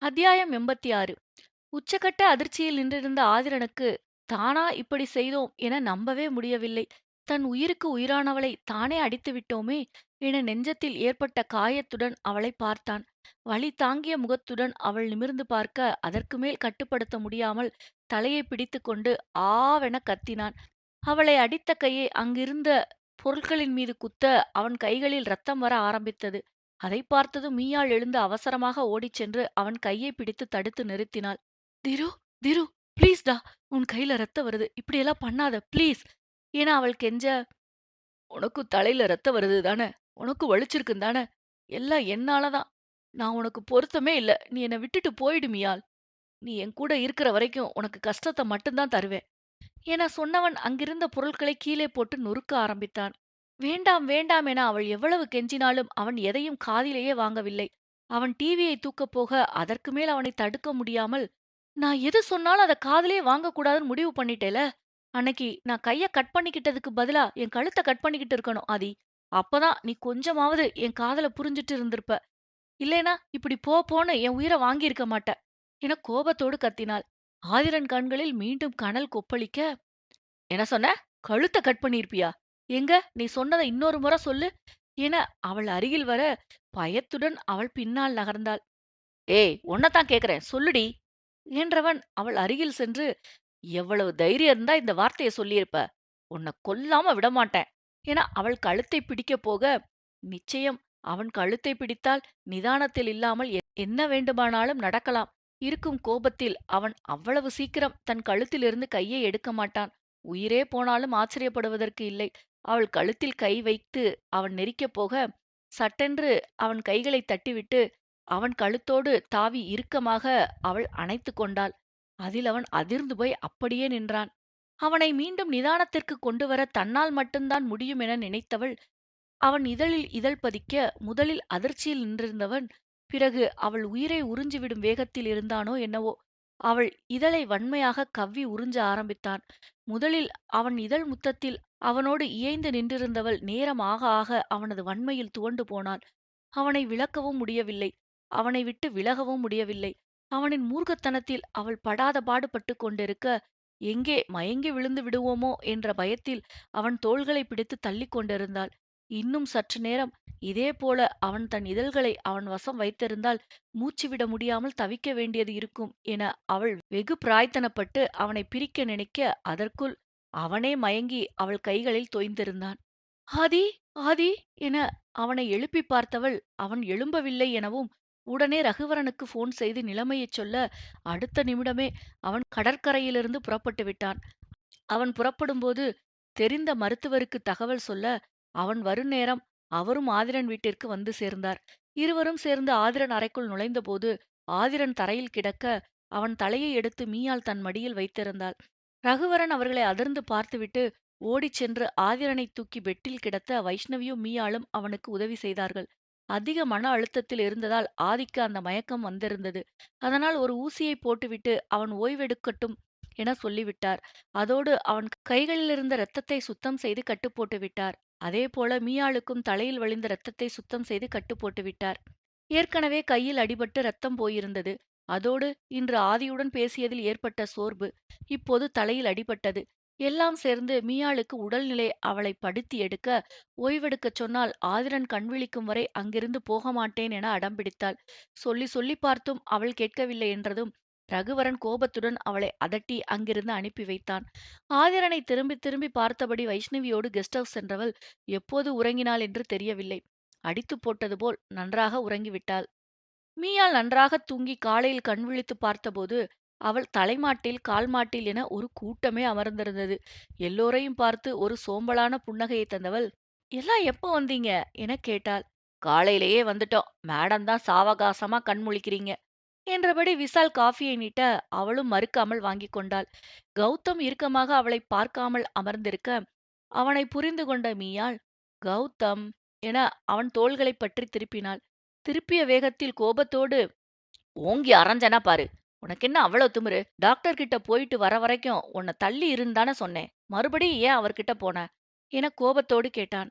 அத்தியாயம் 86. உச்சக்கட்ட அதிர்ச்சியில் நின்றிருந்த ஆதிரனுக்கு தானா இப்படி செய்தோம் என நம்பவே முடியவில்லை. தன் உயிருக்கு உயிரானவளை தானே அடித்து விட்டோமே என நெஞ்சத்தில் ஏற்பட்ட காயத்துடன் அவளை பார்த்தான். வலி தாங்கிய முகத்துடன் அவள் நிமிர்ந்து பார்க்க அதற்கு மேல் கட்டுப்படுத்த முடியாமல் தலையை பிடித்துக்கொண்டு ஆவென கத்தினான். அவளை அடித்த கையை அங்கிருந்த பொருட்களின் மீது குத்த அவன் கைகளில் ரத்தம் வர ஆரம்பித்தது. அதை பார்த்ததும் மீயாள் எழுந்து அவசரமாக ஓடிச் சென்று அவன் கையை பிடித்து தடுத்து நிறுத்தினாள். திரு, திரு, ப்ளீஸ் டா, உன் கையில ரத்தம் வருது, இப்படியெல்லாம் பண்ணாத ப்ளீஸ் என அவள் கெஞ்ச, உனக்கும் தலையில ரத்தம் வருது தானே, உனக்கும் வலிச்சிருக்கும் தானே, எல்லாம் என்னாலதான். நான் உனக்கு பொருத்தமே இல்ல, நீ என்னை விட்டுட்டு போயிடு மியாள். நீ என் கூட இருக்கிற வரைக்கும் உனக்கு கஷ்டத்தை மட்டும்தான் தருவேன் என சொன்னவன் அங்கிருந்த பொருட்களை கீழே போட்டு நொறுக்க ஆரம்பித்தான். வேண்டாம் வேண்டாம் என அவள் எவ்வளவு கெஞ்சினாலும் அவன் எதையும் காதிலேயே வாங்கவில்லை. அவன் டிவியை தூக்கப் போக அதற்கு மேல் அவனை தடுக்க முடியாமல், நான் எது சொன்னாலும் அத காதுலயே வாங்கக்கூடாதுன்னு முடிவு பண்ணிட்டேல. அன்னைக்கு நான் கைய கட் பண்ணிக்கிட்டதுக்கு பதிலா என் கழுத்த கட் பண்ணிக்கிட்டு இருக்கணும் ஆதி. அப்பதான் நீ கொஞ்சமாவது என் காதல புரிஞ்சுட்டு இருந்திருப்ப. இல்லைனா இப்படி போ போன்னு என் உயிரை வாங்கியிருக்க மாட்ட என கோபத்தோடு கத்தினாள். ஆதிரன் கண்களில் மீண்டும் கனல் கொப்பளிக்க, என்ன சொன்ன? கழுத்த கட் பண்ணியிருப்பியா? எங்க நீ சொன்னத இன்னொரு முறை சொல்லு என அவள் அருகில் வர பயத்துடன் அவள் பின்னால் நகர்ந்தாள். ஏய், உன்னதான் கேக்குறேன், சொல்லுடி என்றவன் அவள் அருகில் சென்று, எவ்வளவு தைரியம் இருந்தா இந்த வார்த்தைய சொல்லியிருப்ப? உன்னை கொல்லாம விடமாட்டேன் என அவள் கழுத்தை பிடிக்கப் போக, நிச்சயம் அவன் கழுத்தை பிடித்தால் நிதானத்தில் இல்லாமல் என்ன வேண்டுமானாலும் நடக்கலாம். இருக்கும் கோபத்தில் அவன் அவ்வளவு சீக்கிரம் தன் கழுத்திலிருந்து கையை எடுக்க மாட்டான். உயிரே போனாலும் ஆச்சரியப்படுவதற்கு இல்லை. அவள் கழுத்தில் கை வைத்து அவன் நெரிக்கப் போக, சட்டென்று அவன் கைகளை தட்டிவிட்டு அவன் கழுத்தோடு தாவி இறுக்கமாக அவள் அணைத்துக் கொண்டாள். அதில் அவன் அதிர்ந்து போய் அப்படியே நின்றான். அவனை மீண்டும் நிதானத்திற்கு கொண்டுவர தன்னால் மட்டும்தான் முடியும் என நினைத்தவள், அவன் இதழில் இதழ் பதிக்க முதலில் அதிர்ச்சியில் நின்றிருந்தவன் பிறகு அவள் உயிரை உறிஞ்சிவிடும் வேகத்தில் இருந்தானோ என்னவோ, அவள் இதழை வன்மையாக கவ்வி உறிஞ்ச ஆரம்பித்தான். முதலில் அவன் இதழ் முத்தத்தில் அவனோடு இயைந்து நின்றிருந்தவள் நேரம் ஆக ஆக அவனது வன்மையில் துவண்டு போனாள். அவனை விலக்கவும் முடியவில்லை. அவனை விட்டு விலகவும் முடியவில்லை. அவனின் மூர்க்கத்தனத்தில் அவள் படாத பாடு பட்டுக் கொண்டிருக்க, எங்கே மயங்கி விழுந்து விடுவோமோ என்ற பயத்தில் அவன் தோள்களைப் பிடித்து தள்ளிக் கொண்டிருந்தாள். இன்னும் சற்று நேரம் இதேபோல அவன் தன் இதழ்களை அவன் வசம் வைத்திருந்தால் மூச்சுவிட முடியாமல் தவிக்க வேண்டியது இருக்கும் என அவள் வெகு பிராய்த்தனப்பட்டு அவனை பிரிக்க நினைக்க, அதற்குள் அவனே மயங்கி அவள் கைகளில் தோய்ந்திருந்தான். ஆதி, ஆதி என அவனை எழுப்பிப் பார்த்தவள் அவன் எழும்பவில்லை எனவும், உடனே ரகுவரனுக்கு போன் செய்து நிலைமையைச் சொல்ல, அடுத்த நிமிடமே அவன் கடற்கரையிலிருந்து புறப்பட்டு விட்டான். அவன் புறப்படும்போது தெரிந்த மருத்துவருக்கு தகவல் சொல்ல, அவன் வரும் நேரம் அவரும் ஆதிரன் வீட்டிற்கு வந்து சேர்ந்தார். இருவரும் சேர்ந்து ஆதிரன் அறைக்குள் நுழைந்தபோது, ஆதிரன் தரையில் கிடக்க, அவன் தலையை எடுத்து மீயாள் தன் மடியில் வைத்திருந்தாள். ரகுவரன் அவர்களை அதிர்ந்து பார்த்துவிட்டு ஓடிச் சென்று ஆதிரனைத் தூக்கி பெட்டில் கிடத்த வைஷ்ணவியும் மீயாளும் அவனுக்கு உதவி செய்தார்கள். அதிக மன அழுத்தத்தில் இருந்ததால் ஆதிக்கு அந்த மயக்கம் வந்திருந்தது. அதனால் ஒரு ஊசியைப் போட்டுவிட்டு அவன் ஓய்வெடுக்கட்டும் என சொல்லிவிட்டார். அதோடு அவன் கைகளிலிருந்த இரத்தத்தை சுத்தம் செய்து கட்டு போட்டு விட்டார். அதேபோல மீயாளுக்கும் தலையில் வழிந்த இரத்தத்தை சுத்தம் செய்து கட்டு போட்டு விட்டார். ஏற்கனவே கையில் அடிபட்டு ரத்தம் போயிருந்தது. அதோடு இன்று ஆதியுடன் பேசியதில் ஏற்பட்ட சோர்வு, இப்போது தலையில் அடிபட்டது. எல்லாம் சேர்ந்து மீயாளுக்கு உடல்நிலை அவளை படுத்தி எடுக்க, ஓய்வெடுக்கச் சொன்னால் ஆதிரன் கண்விழிக்கும் வரை அங்கிருந்து போக மாட்டேன் என அடம்பிடித்தாள். சொல்லி சொல்லி பார்த்தும் அவள் கேட்கவில்லை என்றதும் ரகுவரன் கோபத்துடன் அவளை அதட்டி அங்கிருந்து அனுப்பி வைத்தான். ஆதிரனை திரும்பி திரும்பி பார்த்தபடி வைஷ்ணவியோடு கெஸ்ட் ஹவுஸ் சென்றவள் எப்போது உறங்கினாள் என்று தெரியவில்லை. அடித்து போட்டது போல் நன்றாக உறங்கிவிட்டாள். மீயாள் நன்றாகத் தூங்கி காலையில் கண் விழித்துப் பார்த்தபோது அவள் தலைமாட்டில் கால்மாட்டில் என ஒரு கூட்டமே அமர்ந்திருந்தது. எல்லோரையும் பார்த்து ஒரு சோம்பலான புன்னகையை தந்தவள், எல்லாம் எப்போ வந்தீங்க என கேட்டாள். காலையிலேயே வந்துட்டோம், மேடம் தான் சாவகாசமா கண் முழிக்கிறீங்க என்றபடி விசால் காஃபியை நீட்ட அவளும் மறுக்காமல் வாங்கிக் கொண்டாள். கௌதம் இறுக்கமாக அவளை பார்க்காமல் அமர்ந்திருக்க அவனை புரிந்து கொண்ட மீயாள், கௌதம் என அவன் தோள்களைப் பற்றி திருப்பினாள். திருப்பிய வேகத்தில் கோபத்தோடு, ஓங்கி அரைஞ்சனா பாரு, உனக்கென்ன அவ்வளவு திமிரு? டாக்டர் கிட்ட போயிட்டு வர வரைக்கும் உன்னை தள்ளி இருந்தானே சொன்னேன், மறுபடியும் ஏன் அவர்கிட்ட போன என கோபத்தோடு கேட்டான்.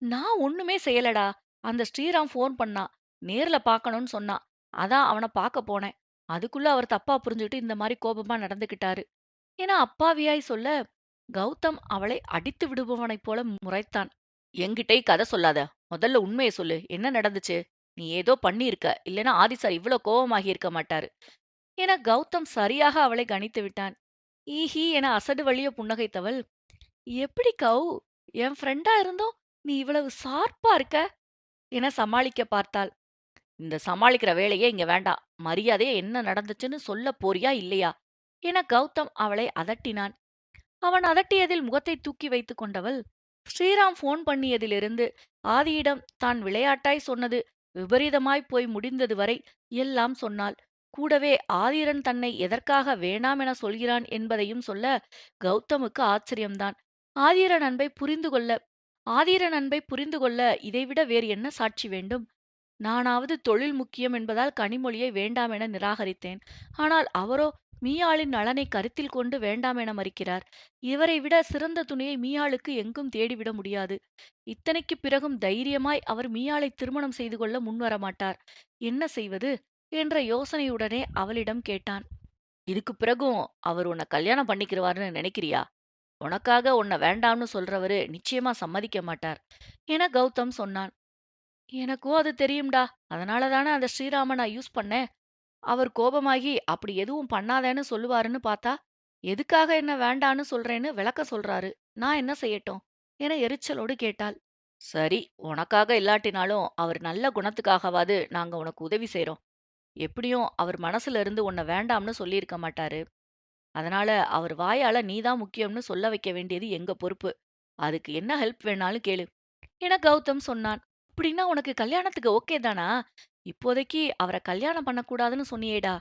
நான் ஒண்ணுமே செய்யலடா. அந்த ஸ்ரீராம் போன் பண்ணான், நேர்ல பார்க்கணும்னு சொன்னான், அதான் அவனை பார்க்க போனேன். அதுக்குள்ள அவர் தப்பா புரிஞ்சுகிட்டு இந்த மாரி கோபமா நடந்துக்கிட்டாரு. என அப்பாவியாய் சொல்ல, கௌதம் அவளை அடித்து விடுபவனைப் போல முறைத்தான். என்கிட்டயே கதை சொல்லாத. முதல்ல உண்மைய சொல்லு. என்ன நடந்துச்சு? நீ ஏதோ பண்ணியிருக்க. இல்லைன்னா ஆதி சார் இவ்ளோ கோவமாகி இருக்க மாட்டாரு. என கௌதம் சரியாக அவளை கணித்து விட்டான். ஈஹி என அசடு வழிய புன்னகைத்தவள், எப்படி கௌ? என் ஃப்ரெண்டா இருந்தும் நீ இவ்வளவு ஷார்ப்பா இருக்க? என சமாளிக்க பார்த்தாள். இந்த சமாளிக்கிற வேலையே இங்க வேண்டாம். மரியாதையா என்ன நடந்துச்சுன்னு சொல்லப் போறியா இல்லையா? என கௌதம் அவளை அதட்டினான். அவன் அதட்டியதில் முகத்தை தூக்கி வைத்துக் கொண்டவள், ஸ்ரீராம் போன் பண்ணியதிலிருந்து ஆதியிடம் தான் விளையாட்டாய் சொன்னது விபரீதமாய்ப் போய் முடிந்தது வரை எல்லாம் சொன்னாள். கூடவே ஆதிரன் தன்னை எதற்காக வேண்டாம் என சொல்கிறான் என்பதையும் சொல்ல கௌதமுக்கு ஆச்சரியம்தான். ஆதிரன் அன்பை புரிந்து கொள்ள ஆதிரன் அன்பை புரிந்து கொள்ள இதைவிட வேறு என்ன சாட்சி வேண்டும்? நானாவது தொழில் முக்கியம் என்பதால் கனிமொழியை வேண்டாம் என நிராகரித்தேன். ஆனால் அவரோ மீயாளின் நலனை கருத்தில் கொண்டு வேண்டாம் என மறுக்கிறார். இவரை விட சிறந்த துணையை மீயாளுக்கு எங்கும் தேடிவிட முடியாது. இத்தனைக்குப் பிறகும் தைரியமாய் அவர் மீயாளை திருமணம் செய்து கொள்ள முன்வரமாட்டார். என்ன செய்வது? என்ற யோசனையுடனே அவளிடம் கேட்டான். இதுக்குப் பிறகும் அவர் உன்னை கல்யாணம் பண்ணிக்கிறவாருன்னு நினைக்கிறியா? உனக்காக உன்னை வேண்டாம்னு சொல்றவரு நிச்சயமா சம்மதிக்க மாட்டார். என கௌதம் சொன்னான். எனக்கும் அது தெரியும்டா. அதனால தானே அந்த ஸ்ரீராம நான் யூஸ் பண்ணேன். அவர் கோபமாகி அப்படி எதுவும் பண்ணாதேன்னு சொல்லுவாருன்னு பார்த்தா, எதுக்காக என்ன வேண்டான்னு சொல்றேன்னு விளக்கம் சொல்றாரு. நான் என்ன செய்யட்டும்? என எரிச்சலோடு கேட்டாள். சரி, உனக்காக இல்லாட்டினாலும் அவர் நல்ல குணத்துக்காகவாது நாங்க உனக்கு உதவி செய்றோம். எப்படியும் அவர் மனசுல இருந்து உன்னை வேண்டாம்னு சொல்லியிருக்க மாட்டாரு. அதனால அவர் வாயால நீதான் முக்கியம்னு சொல்ல வைக்க வேண்டியது எங்க பொறுப்பு. அதுக்கு என்ன ஹெல்ப் வேணாலும் கேளு. என கௌதம் சொன்னான். அப்படின்னா உனக்கு கல்யாணத்துக்கு ஓகே தானா? இப்போதைக்கு அவரை கல்யாணம் பண்ணக்கூடாதுன்னு சொன்னியேடா?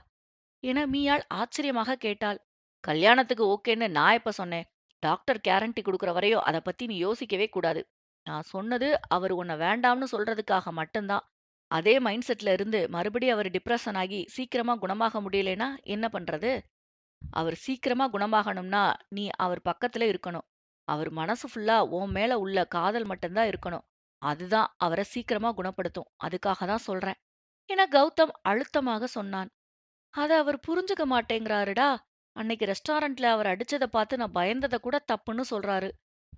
என மீயாள் ஆச்சரியமாக கேட்டாள். கல்யாணத்துக்கு ஓகேன்னு நான் எப்ப சொன்னேன்? டாக்டர் கேரண்டி குடுக்குற வரையும் அத பத்தி நீ யோசிக்கவே கூடாது. நான் சொன்னது அவர் உன்னை வேண்டாம்னு சொல்றதுக்காக மட்டும்தான். அதே மைண்ட் செட்ல இருந்து மறுபடியும் அவர் டிப்ரஷன் ஆகி சீக்கிரமா குணமாக முடியலைன்னா என்ன பண்றது? அவர் சீக்கிரமா குணமாகணும்னா நீ அவர் பக்கத்துல இருக்கணும். அவர் மனசு ஃபுல்லா உன் மேல உள்ள காதல் மட்டும்தான் இருக்கணும். அதுதான் அவரை சீக்கிரமா குணப்படுத்தும். அதுக்காக தான் சொல்றேன். என கௌதம் அழுத்தமாக சொன்னான். அத அவர் புரிஞ்சுக்க மாட்டேங்கிறாருடா. அன்னைக்கு ரெஸ்டாரண்ட்ல அவர் அடிச்சத பார்த்து நான் பயந்தத கூட தப்புன்னு சொல்றாரு.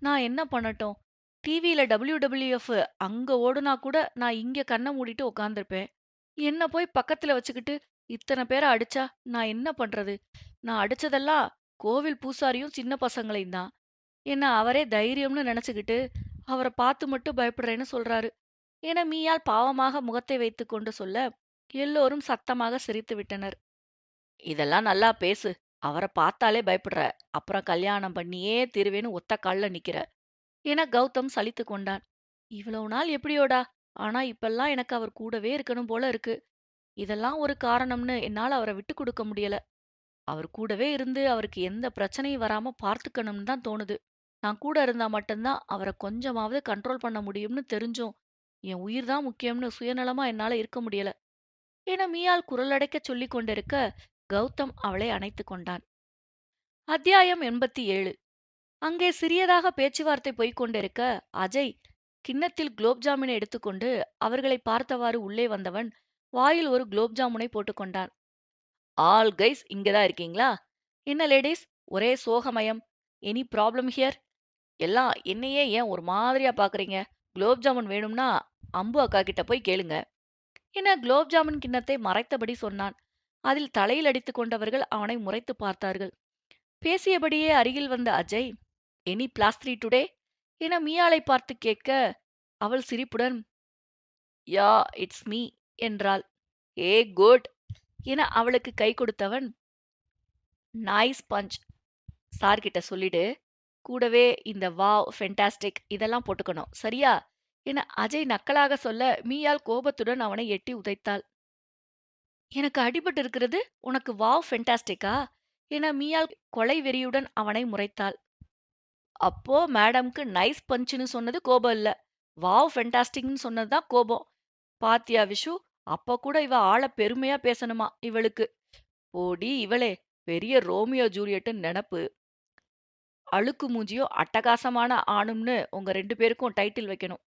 நான் என்ன பண்ணட்டும்? டிவியில WWF அங்க ஓடுனா கூட நான் இங்க கண்ண மூடிட்டு உட்கார்ந்திருப்பேன். என்ன போய் பக்கத்துல வச்சுக்கிட்டு இத்தன பேர அடிச்சா நான் என்ன பண்றது? நான் அடிச்சதெல்லாம் கோவில் பூசாரியும் சின்ன பசங்களையும் தான். என்ன அவரே தைரியம்னு நினைச்சுக்கிட்டு அவர பார்த்து மட்டும் பயப்படுறேன்னு சொல்றாரு. என மீயாள் பாவமாக முகத்தை வைத்துக்கொண்டு சொல்ல எல்லோரும் சத்தமாக சிரித்து விட்டனர். இதெல்லாம் நல்லா பேசு. அவர பார்த்தாலே பயப்படுற. அப்புறம் கல்யாணம் பண்ணியே தீருவேன்னு ஒத்த கால்ல நிக்கிற. என கௌதம் சலித்துக் கொண்டான். இவ்வளவு நாள் எப்படியோடா? ஆனா இப்பல்லாம் எனக்கு அவர் கூடவே இருக்கணும் போல இருக்கு. இதெல்லாம் ஒரு காரணம்னு என்னால அவர விட்டுக் கொடுக்க முடியல. அவர் கூடவே இருந்து அவருக்கு எந்த பிரச்சனையும் வராம பார்த்துக்கணும்னு தான் தோணுது. நான் கூட இருந்தா மட்டும்தான் அவர கொஞ்சமாவது கண்ட்ரோல் பண்ண முடியும்னு தெரிஞ்சும், என் உயிர் தான் முக்கியம்னு சுயநலமா என்னால இருக்க முடியல. என மீயாள் குரலடைக்கச் சொல்லிக் கொண்டிருக்க, கௌதம் அவளை அணைத்துக் கொண்டான். அத்தியாயம் 87. அங்கே சிறியதாக பேச்சுவார்த்தை போய்க் கொண்டிருக்க, அஜய் கிண்ணத்தில் குலோப் ஜாமுனை எடுத்துக்கொண்டு அவர்களை பார்த்தவாறு உள்ளே வந்தவன் வாயில் ஒரு குலோப் ஜாமுனை போட்டுக்கொண்டான். ஆல் கைஸ் இங்கதான் இருக்கீங்களா? என்ன லேடீஸ் ஒரே சோகமயம். Any problem here? எல்லாம் என்னையே ஏன் ஒரு மாதிரியா பாக்குறீங்க? குலோப் ஜாமுன் வேணும்னா அம்பு அக்கா கிட்ட போய் கேளுங்க. என குலோப் ஜாமுன் கிண்ணத்தை மறைத்தபடி சொன்னான். அதில் தலையில் அடித்துக் கொண்டவர்கள் அவனை முறைத்து பார்த்தார்கள். பேசியபடியே அருகில் வந்த அஜய், எனி பிளாஸ்திரி டுடே? என மீயாளை பார்த்து கேட்க, அவள் சிரிப்புடன், யா இட்ஸ் மீ என்றாள். ஏ குட் என அவளுக்கு கை கொடுத்தவன், நைஸ் பஞ்ச். சார் கிட்ட சொல்லிடு. கூடவே இந்த வாவ் ஃபென்டாஸ்டிக் இதெல்லாம் போட்டுக்கணும். சரியா? என அஜய் நக்கலாக சொல்ல மீயாள் கோபத்துடன் அவனை எட்டி உதைத்தாள். எனக்கு அடிபட்டு இருக்கிறது உனக்கு வாவ் ஃபென்டாஸ்டிக்கா? என மீயாள் கொலை வெறியுடன் அவனை முறைத்தாள். அப்போ மேடம்க்கு நைஸ் பஞ்சுன்னு சொன்னது கோபம் இல்ல. வாவ் ஃபென்டாஸ்டிக்னு சொன்னதுதான் கோபம். பாத்தியா விஷு? அப்ப கூட இவ ஆள பெருமையா பேசணுமா இவளுக்கு. போடி இவளே! பெரிய ரோமியோ ஜூலியட்னு நெனப்பு. அழுக்கு மூஞ்சியும் அட்டகாசமான ஆணும்னு உங்க 2 பேருக்கும் டைட்டில் வைக்கணும்.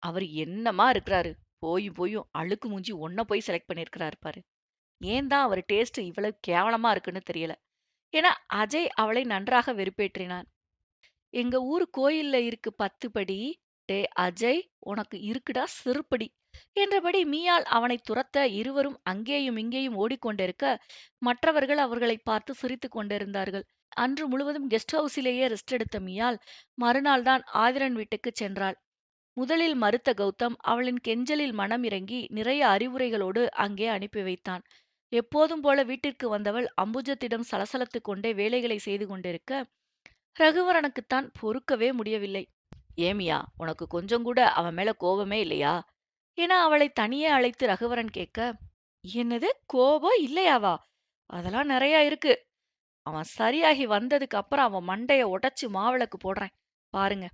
அவரு என்னம்மா இருக்கிறாரு? போயும் போயும் அழுக்கு மூஞ்சி உன்ன போய் செலக்ட் பண்ணியிருக்கிறாரு பாரு. ஏன் தான் அவர் டேஸ்ட் இவ்வளவு கேவலமா இருக்குன்னு தெரியல. என அஜய் அவளை நன்றாக வெறுப்பேற்றினான். எங்க ஊரு கோயில்ல இருக்கு 10 படி. டேய் அஜய், உனக்கு இருக்குடா செருப்படி என்றபடி மீயாள் அவனைத் துரத்த இருவரும் அங்கேயும் இங்கேயும் ஓடிக்கொண்டிருக்க, மற்றவர்கள் அவர்களைப் பார்த்து சிரித்துக் கொண்டிருந்தார்கள். அன்று முழுவதும் கெஸ்ட் ஹவுஸிலேயே ரெஸ்ட் எடுத்த மீயாள் மறுநாள் தான் ஆதிரன் வீட்டுக்குச் சென்றாள். முதலில் மறுத்த கௌதம் அவளின் கெஞ்சலில் மனம் இறங்கி நிறைய அறிவுரைகளோடு அங்கே அனுப்பி வைத்தான். எப்போதும் போல வீட்டிற்கு வந்தவள் அம்புஜத்திடம் சலசலத்துக் கொண்டே வேலைகளை செய்து கொண்டிருக்க, ரகுவரனுக்குத்தான் பொறுக்கவே முடியவில்லை. ஏமியா, உனக்கு கொஞ்சம் கூட அவன் மேல கோபமே இல்லையா என அவளை தனியே அழைத்து ரகுவரன் கேட்க, என்னது கோபம் இல்லையாவா? அதெல்லாம் நிறைய இருக்கு. அவன் சரியாகி வந்ததுக்கு அப்புறம் அவன் மண்டைய உடைச்சு மாவிளக்கு போடுறேன் பாருங்க.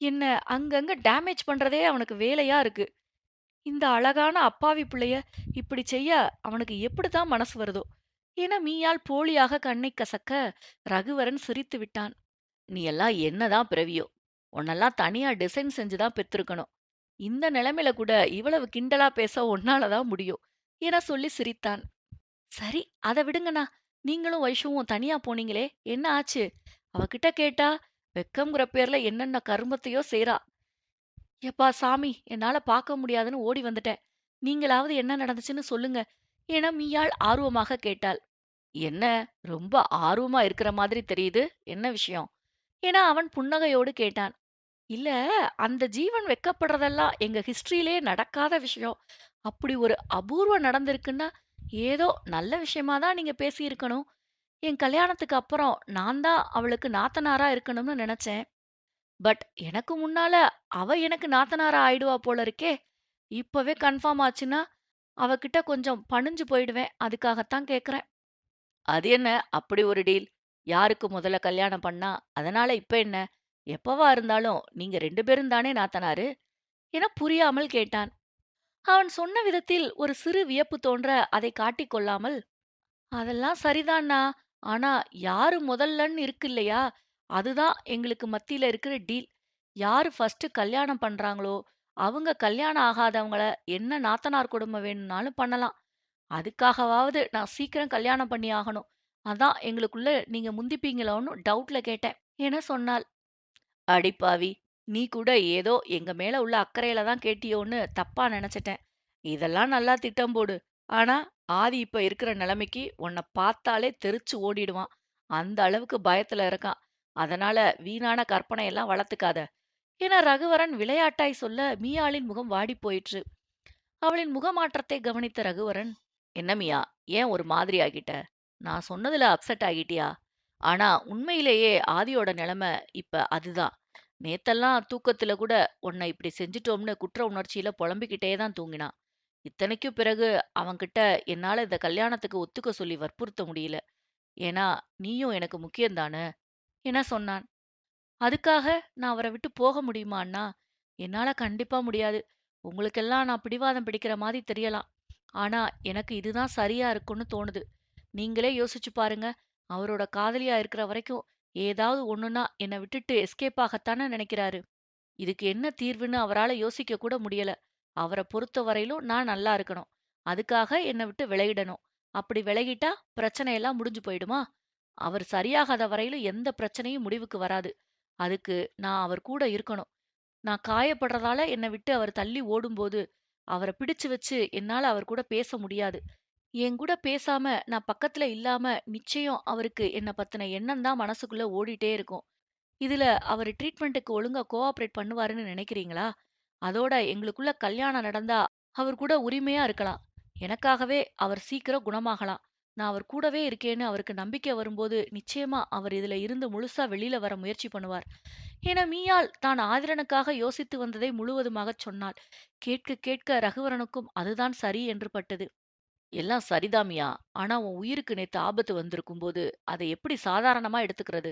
என்ன அங்கங்க டேமேஜ் பண்றதே அவனுக்கு வேலையா இருக்கு. இந்த அழகான அப்பாவி பிள்ளைய இப்படி செய்ய அவனுக்கு எப்படித்தான் மனசு வருதோ என மீயால் போலியாக கண்ணை கசக்க ரகுவரன் சிரித்து விட்டான். நீ எல்லாம் என்னதான் பிறவியோ, உன்னெல்லாம் தனியா டிசைன் செஞ்சுதான் பெத்திருக்கணும். இந்த நிலைமையில கூட இவ்வளவு கிண்டலா பேச உன்னாலதான் முடியும் என சொல்லி சிரித்தான். சரி, அத விடுங்கண்ணா. நீங்களும் வைஷுவும் தனியா போனீங்களே, என்ன ஆச்சு? அவகிட்ட கேட்டா வெக்கம்ங்கிற பேர்ல என்னென்ன கருமத்தையோ செய்றா. எப்பா சாமி, என்னால பார்க்க முடியாதுன்னு ஓடி வந்துட்டேன். நீங்களாவது என்ன நடந்துச்சுன்னு சொல்லுங்க என மீயாள் ஆர்வமாக கேட்டாள். என்ன, ரொம்ப ஆர்வமா இருக்கிற மாதிரி தெரியுது. என்ன விஷயம் என அவன் புன்னகையோடு கேட்டான். இல்ல, அந்த ஜீவன் வெட்கப்படுறதெல்லாம் எங்க ஹிஸ்டரியிலே நடக்காத விஷயம். அப்படி ஒரு அபூர்வம் நடந்திருக்குன்னா, ஏதோ நல்ல விஷயமா தான் நீங்க பேசியிருக்கணும். என் கல்யாணத்துக்கு அப்புறம் நான் தான் அவளுக்கு நாத்தனாரா இருக்கணும்னு நினைச்சேன். பட் எனக்கு முன்னால அவ எனக்கு நாத்தனாரா ஆயிடுவா போல இருக்கே. இப்பவே கன்ஃபார்ம் ஆச்சுன்னா, அவகிட்ட கொஞ்சம் பணிஞ்சு போயிடுவேன். அதுக்காகத்தான் கேக்குறேன். அது என்ன அப்படி ஒரு டீல்? யாருக்கு முதல்ல கல்யாணம் பண்ணா, அதனால இப்ப என்ன? எப்பவா இருந்தாலும் நீங்க 2 பேரும் தானே நாத்தனாரு? என புரியாமல் கேட்டான். அவன் சொன்ன விதத்தில் ஒரு சிறு வியப்பு தோன்ற அதை காட்டிக் கொள்ளாமல், அதெல்லாம் சரிதான்னா. ஆனா யாரு முதல்லன்னு இருக்கு இல்லையா? அதுதான் எங்களுக்கு மத்தியில இருக்கிற டீல். யாரு ஃபர்ஸ்ட் கல்யாணம் பண்றாங்களோ, அவங்க கல்யாணம் ஆகாதவங்கள என்ன நாத்தனார் கொடும வேணும்னாலும் பண்ணலாம். அதுக்காகவாவது நான் சீக்கிரம் கல்யாணம் பண்ணி ஆகணும். அதான் எங்களுக்குள்ள நீங்க முந்திப்பீங்களோன்னு டவுட்ல கேட்டேன் என சொன்னாள். அடிப்பாவி! நீ கூட ஏதோ எங்க மேல உள்ள அக்கறையில தான் கேட்டியோன்னு தப்பா நெனச்சுட்டேன். இதெல்லாம் நல்லா திட்டம் போடு. ஆனா, ஆதி இப்ப இருக்கிற நிலைமைக்கு உன்ன பார்த்தாலே தெறிச்சு ஓடிடுவான். அந்த அளவுக்கு பயத்துல இருக்கான். அதனால வீணான கற்பனையெல்லாம் வளர்த்துக்காத. என ரகுவரன் விளையாட்டாய் சொல்ல மீயாளின் முகம் வாடிப் போயிற்று. அவளின் முகமாற்றத்தை கவனித்த ரகுவரன், என்ன மியா, ஏன் ஒரு மாதிரி ஆகிட்ட? நான் சொன்னதுல அப்செட் ஆகிட்டியா? ஆனா உண்மையிலேயே ஆதியோட நிலைமை இப்ப அதுதான். நேத்தெல்லாம் தூக்கத்துல கூட உன்னை இப்படி செஞ்சுட்டோம்னு குற்ற உணர்ச்சியில புலம்பிக்கிட்டே தான் தூங்கினான். இத்தனைக்கும் பிறகு அவன்கிட்ட என்னால இந்த கல்யாணத்துக்கு ஒத்துக்க சொல்லி வற்புறுத்த முடியல. ஏன்னா நீயும் எனக்கு முக்கியம் தானே என சொன்னான். அதுக்காக நான் அவரை விட்டு போக முடியுமா அண்ணா? என்னால கண்டிப்பா முடியாது. உங்களுக்கெல்லாம் நான் பிடிவாதம் பிடிக்கிற மாதிரி தெரியலாம். ஆனா எனக்கு இதுதான் சரியா இருக்கும்னு தோணுது. நீங்களே யோசிச்சு பாருங்க. அவரோட காதலியா இருக்கிற வரைக்கும் ஏதாவது ஒண்ணுன்னா என்னை விட்டுட்டு எஸ்கேப் ஆகத்தானே நினைக்கிறாரு. இதுக்கு என்ன தீர்வுன்னு அவரால யோசிக்க கூட முடியல. அவரை பொறுத்த வரையிலும் நான் நல்லா இருக்கணும். அதுக்காக என்னை விட்டு விலகிடணும். அப்படி விலகிட்டா பிரச்சனை எல்லாம் முடிஞ்சு போயிடுமா? அவர் சரியாகாத வரையிலும் எந்த பிரச்சனையும் முடிவுக்கு வராது. அதுக்கு நான் அவர் கூட இருக்கணும். நான் காயப்படுறதால என்னை விட்டு அவர் தள்ளி ஓடும்போது, அவர பிடிச்சு வச்சு என்னால அவர் கூட பேச முடியாது. என் கூட பேசாம, நான் பக்கத்துல இல்லாம நிச்சயம் அவருக்கு என்ன பத்தின எண்ணம் தான் மனசுக்குள்ள ஓடிட்டே இருக்கும். இதுல அவரு ட்ரீட்மெண்ட்டுக்கு ஒழுங்கா கோஆப்பரேட் பண்ணுவாருன்னு நினைக்கிறீங்களா? அதோட எங்களுக்குள்ள கல்யாணம் நடந்தா, அவர் கூட உரிமையா இருக்கலாம். எனக்காகவே அவர் சீக்கிரம் குணமாகலாம். நான் அவர் கூடவே இருக்கேன்னு அவருக்கு நம்பிக்கை வரும்போது, நிச்சயமா அவர் இதுல இருந்து முழுசா வெளியில வர முயற்சி பண்ணுவார். என மீயாள் தான் ஆதிரனுக்காக யோசித்து வந்ததை முழுவதுமாகச் சொன்னாள். கேட்க கேட்க ரகுவரனுக்கும் அதுதான் சரி என்று பட்டது. எல்லாம் சரிதாமியா. ஆனா உன் உயிருக்கு நேத்து ஆபத்து வந்திருக்கும்போது, அதை எப்படி சாதாரணமா எடுத்துக்கிறது?